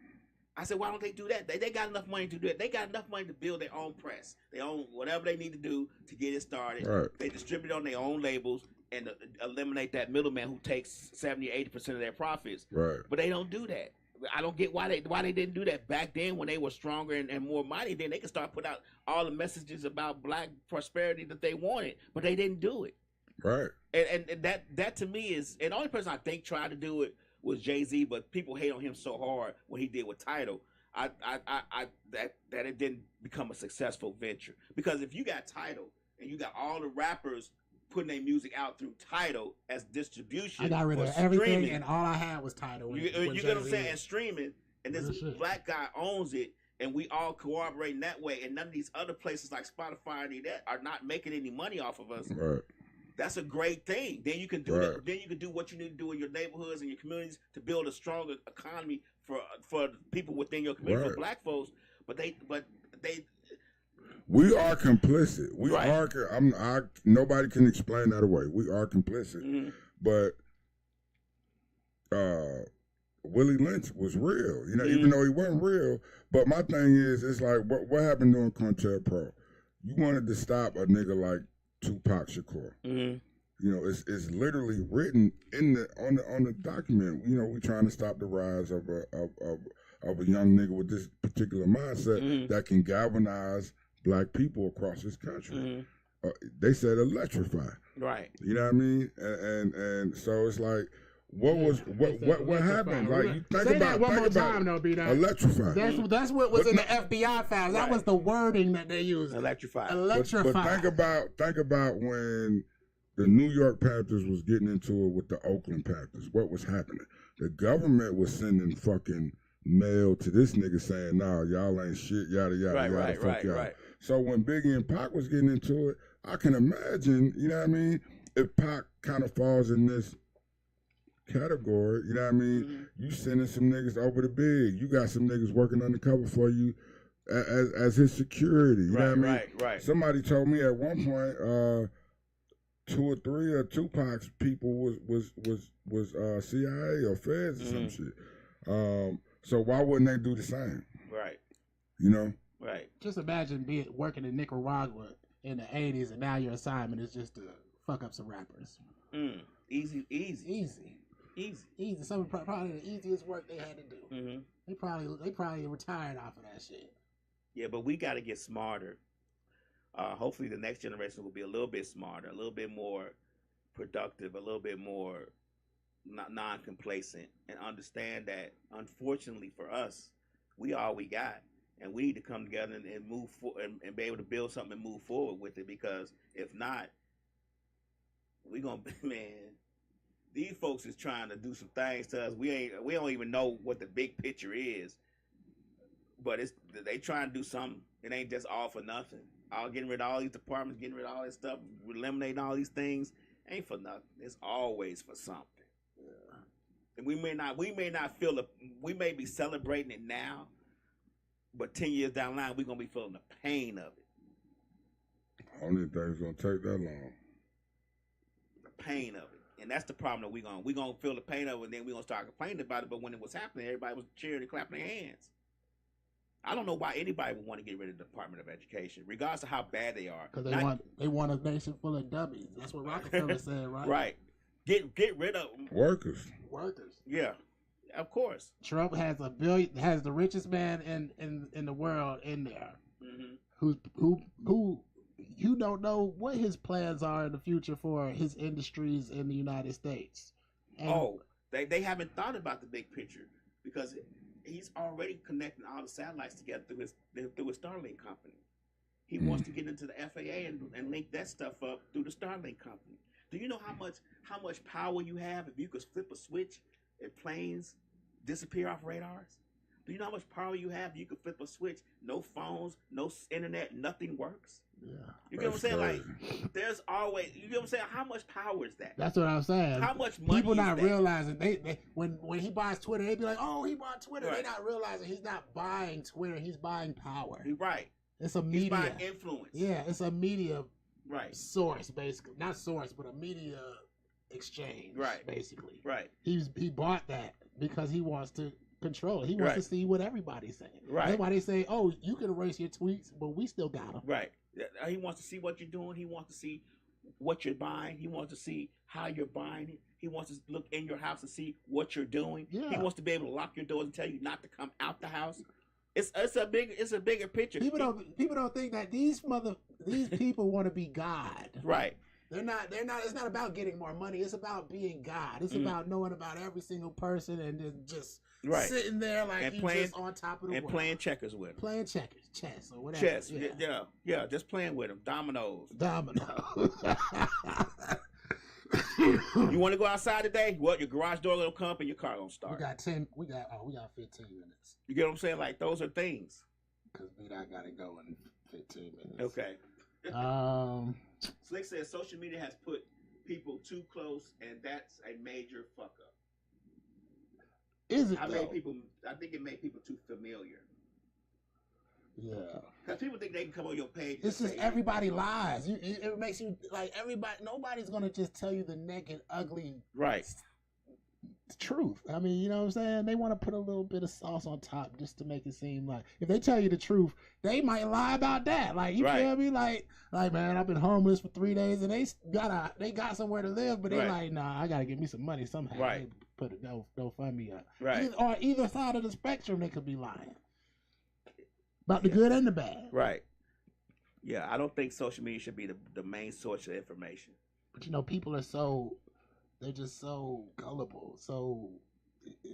I said, why don't they do that? They got enough money to do it. They got enough money to build their own press, their own whatever they need to do to get it started. Right. They distribute on their own labels and eliminate that middleman who takes 70 or 80% of their profits. Right. But they don't do that. I don't get why they didn't do that back then when they were stronger and more mighty. Then they could start putting out all the messages about Black prosperity that they wanted, but they didn't do it. Right. And that to me is, and the only person I think tried to do it was Jay-Z, but people hate on him so hard what he did with Tidal. That it didn't become a successful venture, because if you got Tidal and you got all the rappers putting their music out through Tidal as distribution, I got rid of everything, and all I had was Tidal. You get what I'm saying? And streaming, and this Black guy owns it, and we all cooperate in that way. And none of these other places like Spotify and that are not making any money off of us. Right. That's a great thing. Then you can do that. Then you can do what you need to do in your neighborhoods and your communities to build a stronger economy for people within your community, for Black folks. But they. We are complicit. We are. Nobody can explain that away. We are complicit. But Willie Lynch was real. You know, even though he wasn't real. But my thing is, it's like what happened during COINTELPRO? You wanted to stop a nigga like Tupac Shakur. You know, it's literally written on the document. You know, we're trying to stop the rise of a young nigga with this particular mindset that can galvanize Black people across this country. They said electrify. Right. You know what I mean? And so it's like, what happened? Like, you think say about that one more about time, though, B-Dot. Electrify. That's what was in the FBI files. That was the wording that they used. Electrify. But think about when the New York Panthers was getting into it with the Oakland Panthers. What was happening? The government was sending fucking mail to this nigga saying, "Nah, y'all ain't shit, yada yada yada, fuck y'all." So when Biggie and Pac was getting into it, I can imagine, you know what I mean, if Pac kind of falls in this category, you know what I mean, you sending some niggas over to Big, you got some niggas working undercover for you as his security, you know what I mean? Right. Somebody told me at one point, 2 or 3 of Tupac's people was CIA or Feds or some shit. So why wouldn't they do the same? Right. You know? Right. Just imagine working in Nicaragua in the 80s and now your assignment is just to fuck up some rappers. Easy. Some probably the easiest work they had to do. They probably retired off of that shit. Yeah, but we got to get smarter. Hopefully the next generation will be a little bit smarter, a little bit more productive, a little bit more non-complacent, and understand that, unfortunately for us, we all we got, and we need to come together and move and be able to build something and move forward with it, because if not, we gonna, man, these folks is trying to do some things to us. We don't even know what the big picture is, but they trying to do something. It ain't just all for nothing. All getting rid of all these departments, getting rid of all this stuff, eliminating all these things, ain't for nothing. It's always for something. And we may not feel it. We may be celebrating it now, but 10 years down the line, we're gonna be feeling the pain of it. Only thing's gonna take that long. The pain of it, and that's the problem that we gonna feel the pain of it, and then we gonna start complaining about it. But when it was happening, everybody was cheering and clapping their hands. I don't know why anybody would want to get rid of the Department of Education, regardless of how bad they are. Because they want a nation full of dummies. That's what Rockefeller said, right? Right. Get rid of them. Workers. Yeah, of course. Trump has has the richest man in the world in there. Mm-hmm. Who you don't know what his plans are in the future for his industries in the United States. And they haven't thought about the big picture because he's already connecting all the satellites together through his Starlink company. He wants to get into the FAA and link that stuff up through the Starlink company. Do you know how much power you have if you could flip a switch and planes disappear off radars? Do you know how much power you have if you could flip a switch, no phones, no internet, nothing works? Yeah. You get what I'm saying? Like, there's always, you get what I'm saying? How much power is that? That's what I'm saying. How much money people is not that? realizing they when he buys Twitter, they be like, oh, he bought Twitter. Right. They not realizing he's not buying Twitter, he's buying power. You're right. It's a He's media buying influence. Yeah, it's a media Right. source, basically. Not source, but a media exchange. Right. Basically. Right. He bought that because he wants to control it. He wants to see what everybody's saying. Right. That's why they say, oh, you can erase your tweets, but we still got them. Right. He wants to see what you're doing. He wants to see what you're buying. He wants to see how you're buying it. He wants to look in your house and see what you're doing. Yeah. He wants to be able to lock your doors and tell you not to come out the house. It's a bigger picture. People don't think that these people want to be God. Right. They're not. It's not about getting more money. It's about being God. It's about knowing about every single person and then just sitting there like and you playing, just on top of the and world. Playing checkers with them. Playing checkers, chess, or whatever. Chess. Yeah. Just playing with them. Dominoes. You want to go outside today? Well, your garage door gonna come up and your car gonna start. We got 15 minutes. You get what I'm saying? Like, those are things. Because we not gotta go in 15 minutes. Okay. Slick says social media has put people too close, and that's a major fuck up. Is it? I think it made people too familiar. Yeah. Because people think they can come on your page. It's just everybody lies. It makes you like everybody. Nobody's gonna just tell you the naked, ugly, truth. I mean, you know what I'm saying? They want to put a little bit of sauce on top just to make it seem like if they tell you the truth, they might lie about that. Like, you feel me? Like man, I've been homeless for 3 days and they got somewhere to live, but they like, nah, I gotta get me some money somehow. Right. They put a GoFundMe up. Right. Or either side of the spectrum, they could be lying about the good and the bad. Right. Yeah, I don't think social media should be the main source of information. But you know, people are they're just so gullible, so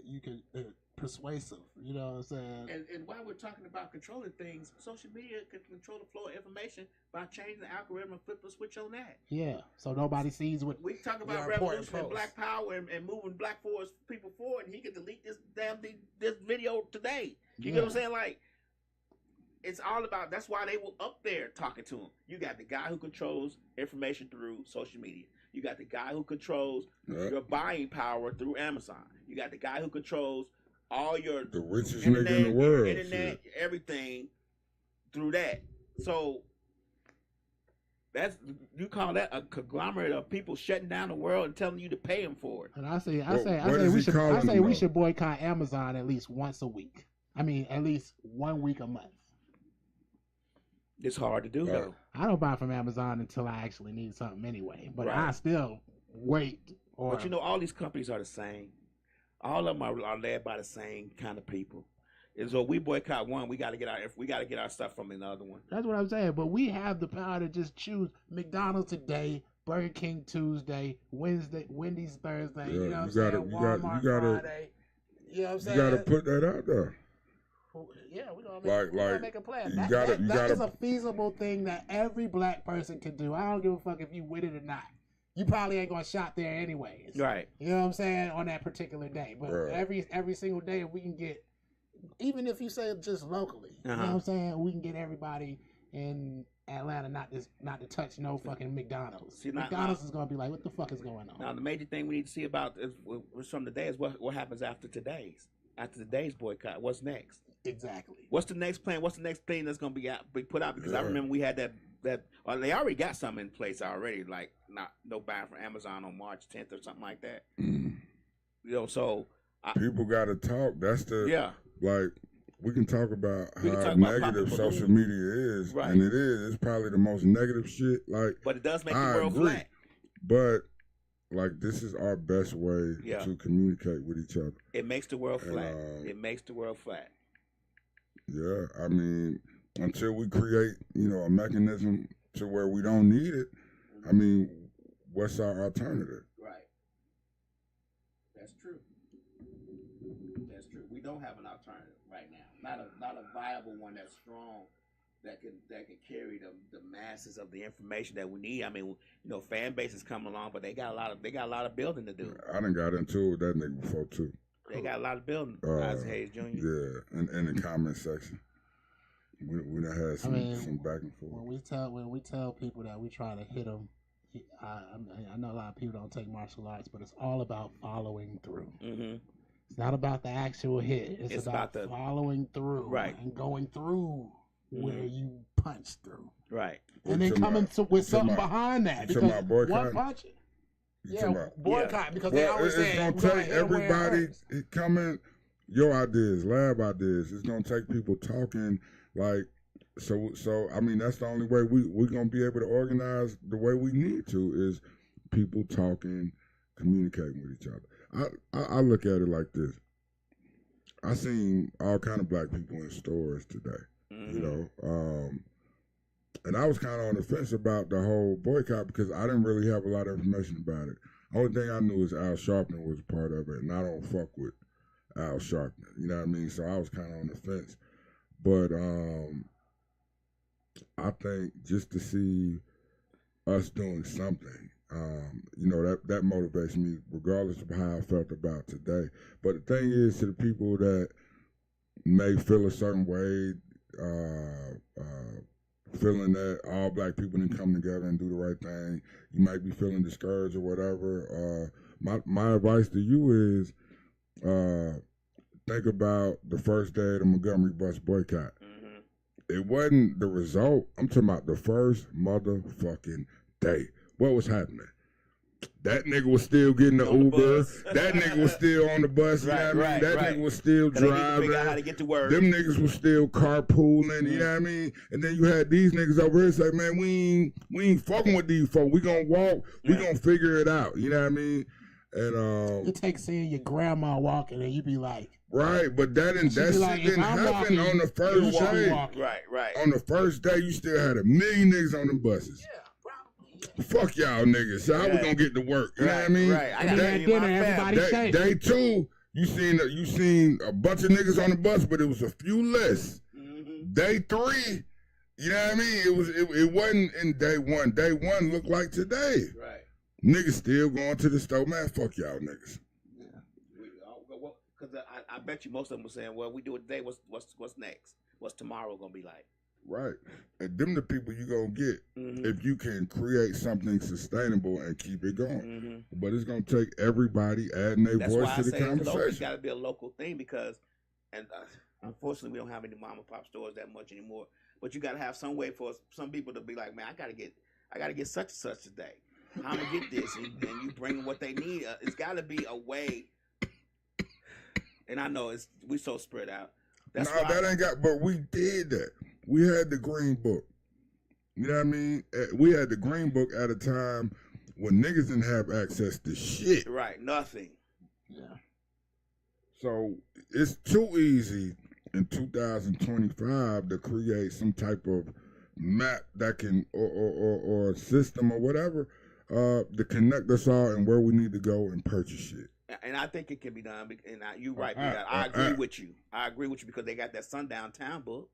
you can persuasive. You know what I'm saying? And while we're talking about controlling things, social media can control the flow of information by changing the algorithm and flip the switch on that. Yeah, so nobody sees what we talk about revolution and Black Power and moving Black people forward, and he can delete this video today. You get what I'm saying? Like, it's all about. That's why they were up there talking to him. You got the guy who controls information through social media. You got the guy who controls your buying power through Amazon. You got the guy who controls all the richest nigga in the world, internet, everything through that. So you call that a conglomerate of people shutting down the world and telling you to pay them for it. And I say we should boycott Amazon at least once a week. I mean, at least 1 week a month. It's hard to do though. I don't buy from Amazon until I actually need something anyway. But I still wait. But you know, all these companies are the same. All of them are led by the same kind of people. And so we boycott one, we got to get our stuff from another one. That's what I'm saying. But we have the power to just choose McDonald's today, Burger King Tuesday, Wendy's Thursday. Yeah, you know what I'm saying? Walmart Friday. You know what I'm saying? You got to put that out there. Yeah, we're gonna make a plan. That is a feasible thing that every Black person can do. I don't give a fuck if you with it or not. You probably ain't gonna shop there anyways. Right. You know what I'm saying? On that particular day. But every single day, if we can get, even if you say just locally, you know what I'm saying? We can get everybody in Atlanta not to touch no fucking McDonald's. McDonald's is gonna be like, what the fuck is going on? Now the major thing we need to see about from today is what happens after today's boycott. What's next? Exactly. What's the next plan? What's the next thing that's going to be put out? Because I remember we had that they already got something in place already, like no buying from Amazon on March 10th or something like that. So people got to talk. That's the like. We can talk about how negative social media is, right. And it is. It's probably the most negative shit. Like, but it does make the world flat. But like, this is our best way to communicate with each other. It makes the world flat. It makes the world flat. Yeah, I mean, until we create, a mechanism to where we don't need it, I mean, what's our alternative? Right. That's true. That's true. We don't have an alternative right now. Not a viable one that's strong that can carry the masses of the information that we need. I mean, fan bases come along, but they got a lot of building to do. I done got into it with that nigga before too. They got a lot of building. Isaac Hayes Jr. Yeah, in the comment section, we done had some back and forth. When we tell people that we try to hit them, I know a lot of people don't take martial arts, but it's all about following through. Mm-hmm. It's not about the actual hit. It's about the following through, and going through where you punch through, right, and then coming with something behind that. Because one punch, boycott. Because they always say it's gonna take everybody coming. Your ideas, lab ideas. It's gonna take people talking like. So I mean that's the only way we're gonna be able to organize the way we need to is people talking, communicating with each other. I look at it like this. I seen all kind of black people in stores today, and I was kind of on the fence about the whole boycott because I didn't really have a lot of information about it. Only thing I knew is Al Sharpton was a part of it, and I don't fuck with Al Sharpton. You know what I mean? So I was kind of on the fence, but I think just to see us doing something, that motivates me regardless of how I felt about today. But the thing is, to the people that may feel a certain way, feeling that all black people didn't come together and do the right thing, you might be feeling discouraged or whatever. My advice to you is think about the first day of the Montgomery bus boycott. It wasn't the result. I'm talking about the first motherfucking day. What was happening? That nigga was still getting the Uber. That nigga was still on the bus. You know what I mean? That nigga was still driving. Figure out how to get to work. Them niggas was still carpooling. You know what I mean? And then you had these niggas over here say, "Man, we ain't fucking with these folks. We gonna walk. We gonna figure it out." You know what I mean? And it takes seeing your grandma walking, and you be like. Right, but that shit didn't happen on the first day. Right. On the first day, you still had 1 million niggas on them buses. Yeah, probably. Fuck y'all niggas. So how we gonna get to work? You know what I mean? Right. I got dinner. Everybody day two, you seen a bunch of niggas on the bus, but it was a few less. Mm-hmm. Day three, you know what I mean? It wasn't in day one. Day one looked like today. Right. Niggas still going to the store, man. Fuck y'all niggas. Because I bet you most of them were saying, well, we do it today. What's next? What's tomorrow going to be like? Right. And them the people you going to get if you can create something sustainable and keep it going. But it's going to take everybody adding their voice to the conversation. It's got to be a local thing because, unfortunately, we don't have any mom and pop stores that much anymore. But you got to have some way for some people to be like, man, I got to get such and such today. How to get this? And you bring what they need. It's got to be a way. And I know we so spread out. But we did that. We had the Green Book. You know what I mean? We had the Green Book at a time when niggas didn't have access to shit. Right, nothing. Yeah. So it's too easy in 2025 to create some type of map that can, or a system or whatever, to connect us all and where we need to go and purchase shit. And I think it can be done. And you're right. I agree with you. I agree with you because they got that Sundown Town book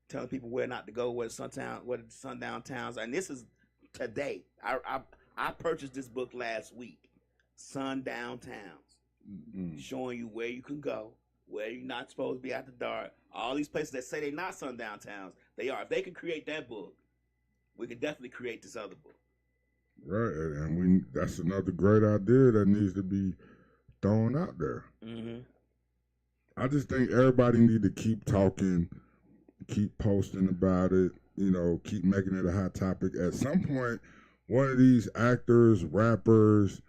telling people where not to go, where the sundown towns are. And this is today. I purchased this book last week. Sundown Towns. Showing you where you can go, where you're not supposed to be after dark. All these places that say they're not sundown towns, they are. If they can create that book, we can definitely create this other book. Right. And that's another great idea that needs to be thrown out there. I just think everybody need to keep talking, keep posting about it. keep making it a hot topic. At some point, one of these actors, rappers,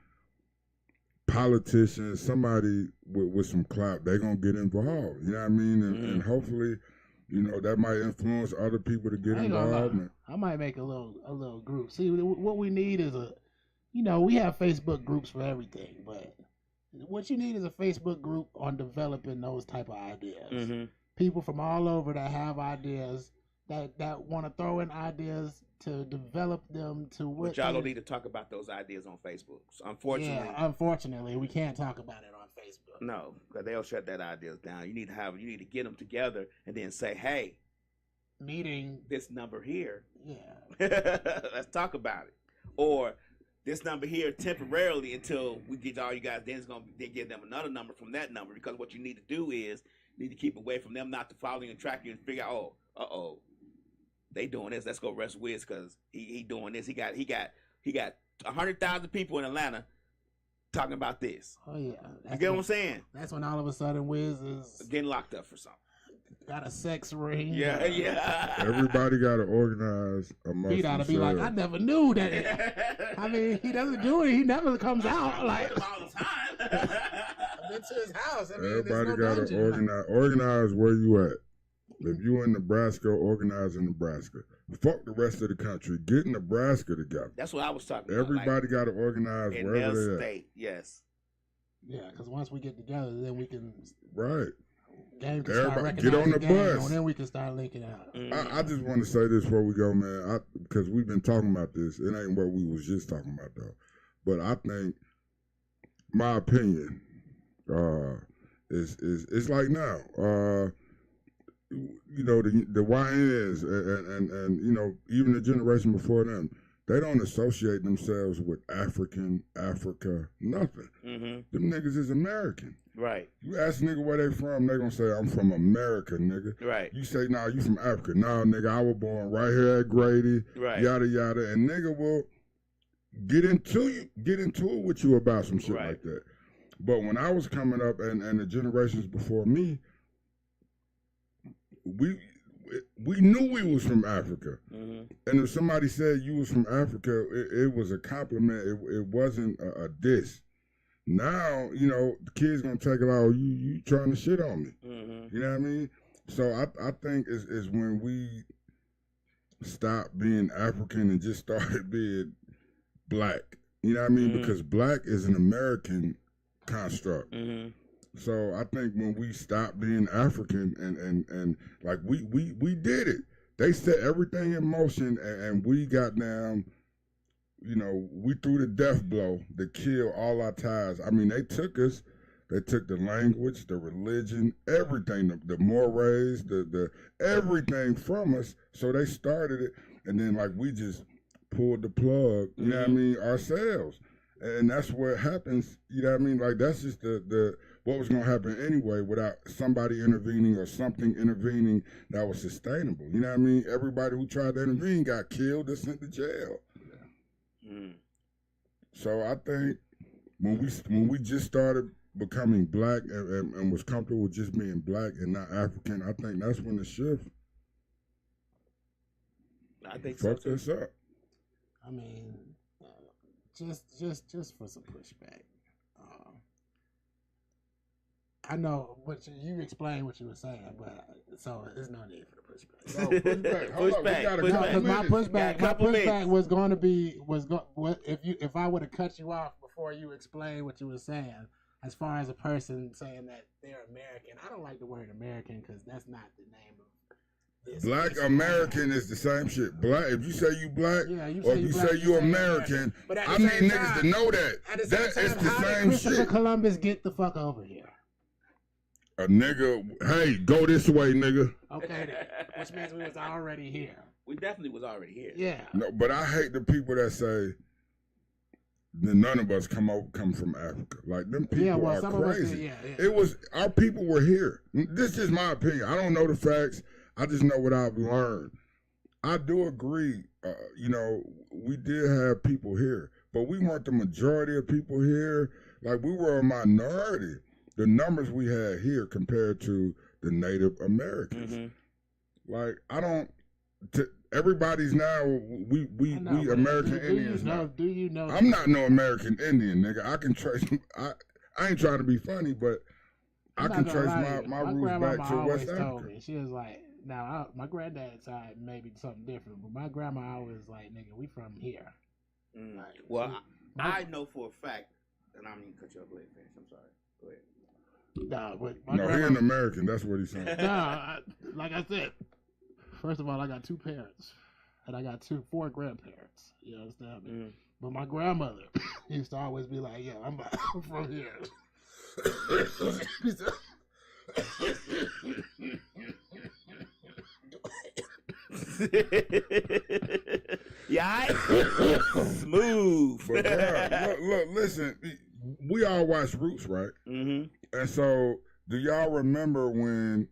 politicians, somebody with some clout, they're going to get involved. You know what I mean? And hopefully, that might influence other people to get involved. I might make a little group. See, what we need is we have Facebook groups for everything, but what you need is a Facebook group on developing those type of ideas. Mm-hmm. People from all over that have ideas that want to throw in ideas to develop them to what. But y'all don't need to talk about those ideas on Facebook. So unfortunately, we can't talk about it on Facebook. No, because they'll shut that ideas down. You need to get them together and then say, hey, meeting this number here. Yeah, let's talk about it. Or this number here temporarily until we get all you guys. Then they give them another number from that number, because what you need to do is you need to keep away from them not to follow you and track you and figure out, they doing this. Let's go arrest Wiz because he doing this. He got 100,000 people in Atlanta talking about this. Oh yeah, you get what I'm saying? That's when all of a sudden Wiz is getting locked up for something. Got a sex ring. Yeah. Everybody got to organize amongst He got to be like, I never knew that. I mean, he doesn't do it. He never comes out like all the time. I've been to his house. I mean, everybody got to organize where you at. If you in Nebraska, organize in Nebraska. Fuck the rest of the country. Get Nebraska together. That's what I was talking about. Everybody got to organize in wherever their they state. Yes. Yeah, because once we get together, then we can. Right. Game can start get on the bus. And then we can start linking out. I just want to say this before we go, man, because we've been talking about this. It ain't what we was just talking about, though. But I think, my opinion, is like now. The YNs and even the generation before them, they don't associate themselves with Africa, nothing. Mm-hmm. Them niggas is American. Right. You ask a nigga where they from, they gonna say, I'm from America, nigga. Right. You say, nah, you from Africa. Nah, nigga, I was born right here at Grady. Right. Yada, yada. And nigga will get into it with you about some shit like that. But when I was coming up and the generations before me, we knew we was from Africa. Mm-hmm. And if somebody said you was from Africa, it was a compliment. It wasn't a diss. Now, the kid's gonna take it all. You trying to shit on me. Mm-hmm. You know what I mean? So I think is when we stopped being African and just started being black. You know what I mean? Mm-hmm. Because black is an American construct. Mm-hmm. So I think when we stopped being African and like we did it. They set everything in motion and we got down. We threw the death blow to kill all our ties. I mean, they took us. They took the language, the religion, everything, the mores, the everything from us. So they started it, and then like we just pulled the plug. You know what I mean? Ourselves, and that's what happens. You know what I mean? Like that's just the what was going to happen anyway without somebody intervening or something intervening that was sustainable. You know what I mean? Everybody who tried to intervene got killed or sent to jail. So I think when we just started becoming black and was comfortable with just being black and not African, I think that's when the shift. I think fucked us up. I mean, just for some pushback. I know what you explained what you were saying, but so there's no need for the pushback. No, pushback. Because my pushback was going to be if I would have cut you off before you explained what you were saying, as far as a person saying that they're American. I don't like the word American because that's not the name of this. Black American is the same shit. Black, if you say you black, or if you say you American, I need niggas to know that. That is the same Christopher shit. Columbus, get the fuck over here. A nigga, hey, go this way, nigga. Okay, then. Which means we was already here. We definitely was already here. Yeah. No, but I hate the people that say that none of us come from Africa. Like them people are crazy. It was our people were here. This is my opinion. I don't know the facts. I just know what I've learned. I do agree. We did have people here, but we weren't the majority of people here. Like we were a minority. The numbers we had here compared to the Native Americans. Mm-hmm. Like everybody's now we I know, but American do Indians you know? now. Do you know? I'm not no American Indian, nigga. I can trace. I ain't trying to be funny, but I I'm can not gonna trace lie to you. my My roots grandmama back to always West told Africa. me, she was like, now my granddad's side maybe something different, but my grandma always like, nigga, we from here. Mm. Like, Well, she- I know for a fact, and I'm gonna cut you off later, finish. I'm sorry. Go ahead. Nah, but my No, he grandma, an American. That's what he's saying. like I said, first of all, I got 2 parents, and I got 4 grandparents. You understand me? Mm. But my grandmother used to always be like, "Yo, I'm from here." Yeah, smooth. But bro, look, listen. We all watch Roots, right? Mm-hmm. And so, do y'all remember when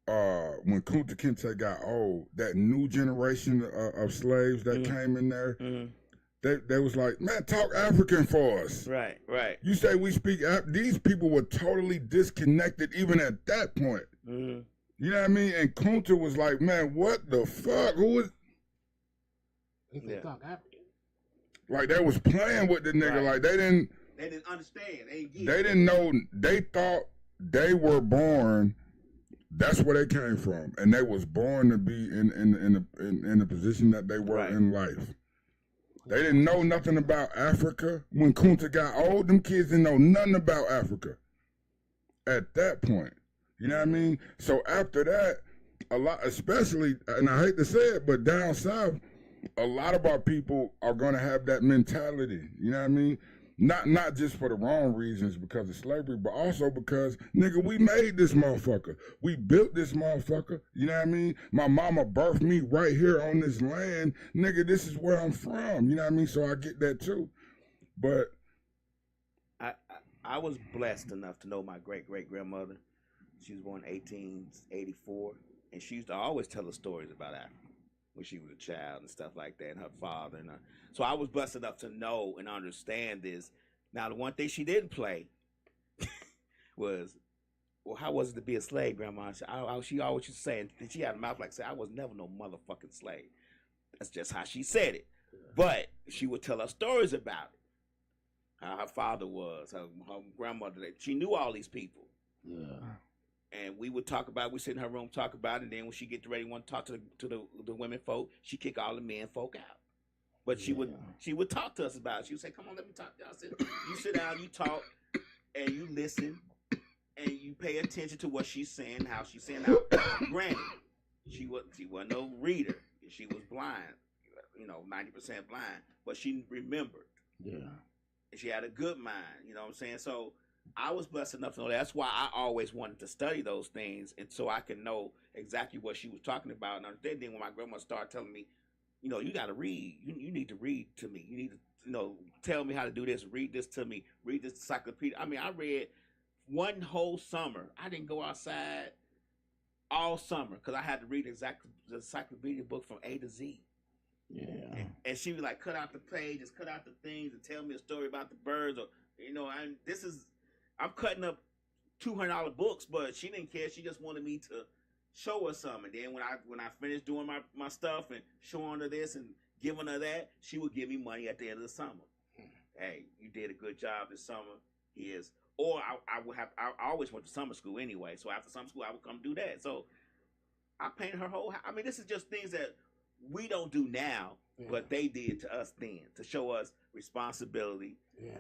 Kunta Kinte got old? That new generation of slaves that came in there. Mm-hmm. They was like, man, talk African for us. Right, right. You say we speak. These people were totally disconnected even at that point. Mm-hmm. You know what I mean? And Kunta was like, man, what the fuck? Who is? If they talk African. Like they was playing with the nigga. Right. Like they didn't understand. They didn't know. They thought they were born. That's where they came from, and they was born to be in the position that they were Right. in life. They didn't know nothing about Africa. When Kunta got old, them kids didn't know nothing about Africa at that point. You know what I mean? So after that, a lot, especially, and I hate to say it, but down south, a lot of our people are going to have that mentality. You know what I mean? Not just for the wrong reasons because of slavery, but also because, nigga, we made this motherfucker. We built this motherfucker. You know what I mean? My mama birthed me right here on this land. Nigga, this is where I'm from. You know what I mean? So I get that too. But I was blessed enough to know my great-great-grandmother. She was born in 1884, and she used to always tell us stories about Africa when she was a child and stuff like that, and her father. So I was blessed enough to know and understand this. Now, the one thing she didn't play was, well, how was it to be a slave, Grandma? She always used to say, and she had a mouth like say, I was never no motherfucking slave. That's just how she said it. But she would tell us stories about it. How her father was, her grandmother. She knew all these people. Yeah. And we would talk about it. We sit in her room, talk about it. And then when she get ready, want to talk to the women folk, she kick all the men folk out. But she would talk to us about it. She would say, "Come on, let me talk to y'all." I said, "You sit down, you talk, and you listen, and you pay attention to what she's saying, how she's saying." Now, granted, she wasn't no reader. She was blind, 90% blind, but she remembered. Yeah. And she had a good mind. You know what I'm saying? So I was blessed enough to know that. That's why I always wanted to study those things, and so I can know exactly what she was talking about. And then when my grandma started telling me, you got to read. You need to read to me. You need to, tell me how to do this. Read this to me. Read this encyclopedia. I mean, I read one whole summer. I didn't go outside all summer because I had to read the encyclopedia book from A to Z. Yeah. And she would like cut out the pages, cut out the things, and tell me a story about the birds. Or I'm cutting up $200 books, but she didn't care. She just wanted me to show her something. And then when I finished doing my stuff and showing her this and giving her that, she would give me money at the end of the summer. Hey, you did a good job this summer. Here's, or I always went to summer school anyway. So after summer school, I would come do that. So I painted her whole house. I mean, this is just things that we don't do now, but they did to us then to show us responsibility. Yeah.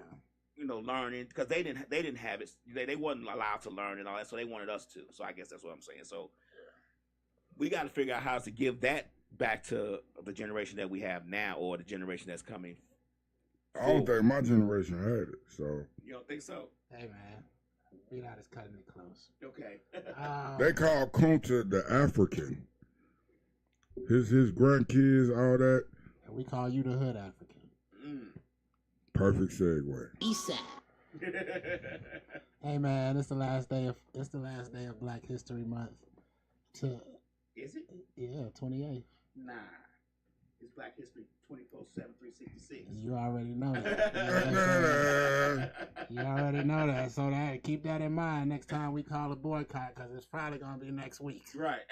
Learning, because they didn't have it. They wasn't allowed to learn and all that, so they wanted us to. So I guess that's what I'm saying. So we got to figure out how to give that back to the generation that we have now, or the generation that's coming. I don't think my generation had it. So You don't think so? Hey man, we're not as cutting it close. Okay. they call Kunta the African. His grandkids, all that. And we call you the hood African. Perfect segue. Eastside. Hey man, it's the last day of Black History Month. Is it? Yeah, 28th. Nah. It's Black History 24/7, 366. You already know that. You already know that. So keep that in mind next time we call a boycott, because it's probably gonna be next week. Right.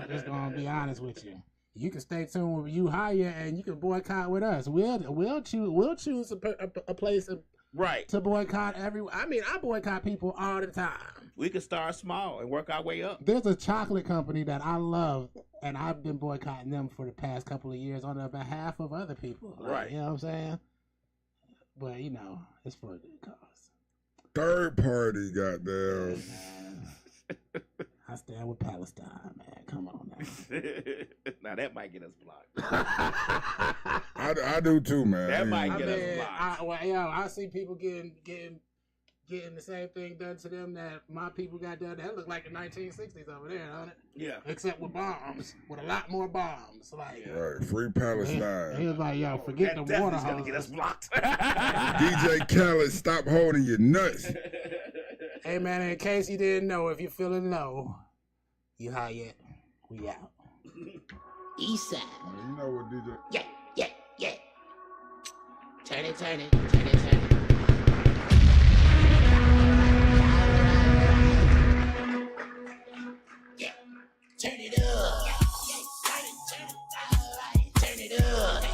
Just gonna be honest with you. you can stay tuned with You Higher, and you can boycott with us. We'll choose a place Right. to boycott everywhere. I mean, I boycott people all the time. We can start small and work our way up. There's a chocolate company that I love, and I've been boycotting them for the past couple of years on the behalf of other people. Like, Right. You know what I'm saying? But, you know, it's for a good cause. Third party, goddamn. Man, I stand with Palestine, man. Come on now. Now that might get us blocked. I do too, man. That might I get us mean, blocked. I see people getting the same thing done to them that my people got done. That look like the 1960s over there, don't it? Yeah. Except with bombs, with a lot more bombs. Like, Right, free he Palestine. was like, yo, forget That the water definitely's gonna get us hoses. blocked. DJ Khaled, stop holding your nuts. Hey, man, in case you didn't know, if you're feeling low, You Higher, we out. East side. Man, you know what DJ? Yeah, yeah, yeah. Turn it, turn it, turn it, turn it. Yeah, turn it up. Turn it up.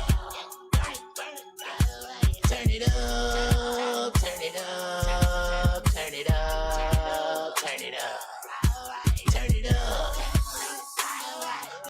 Turn it up.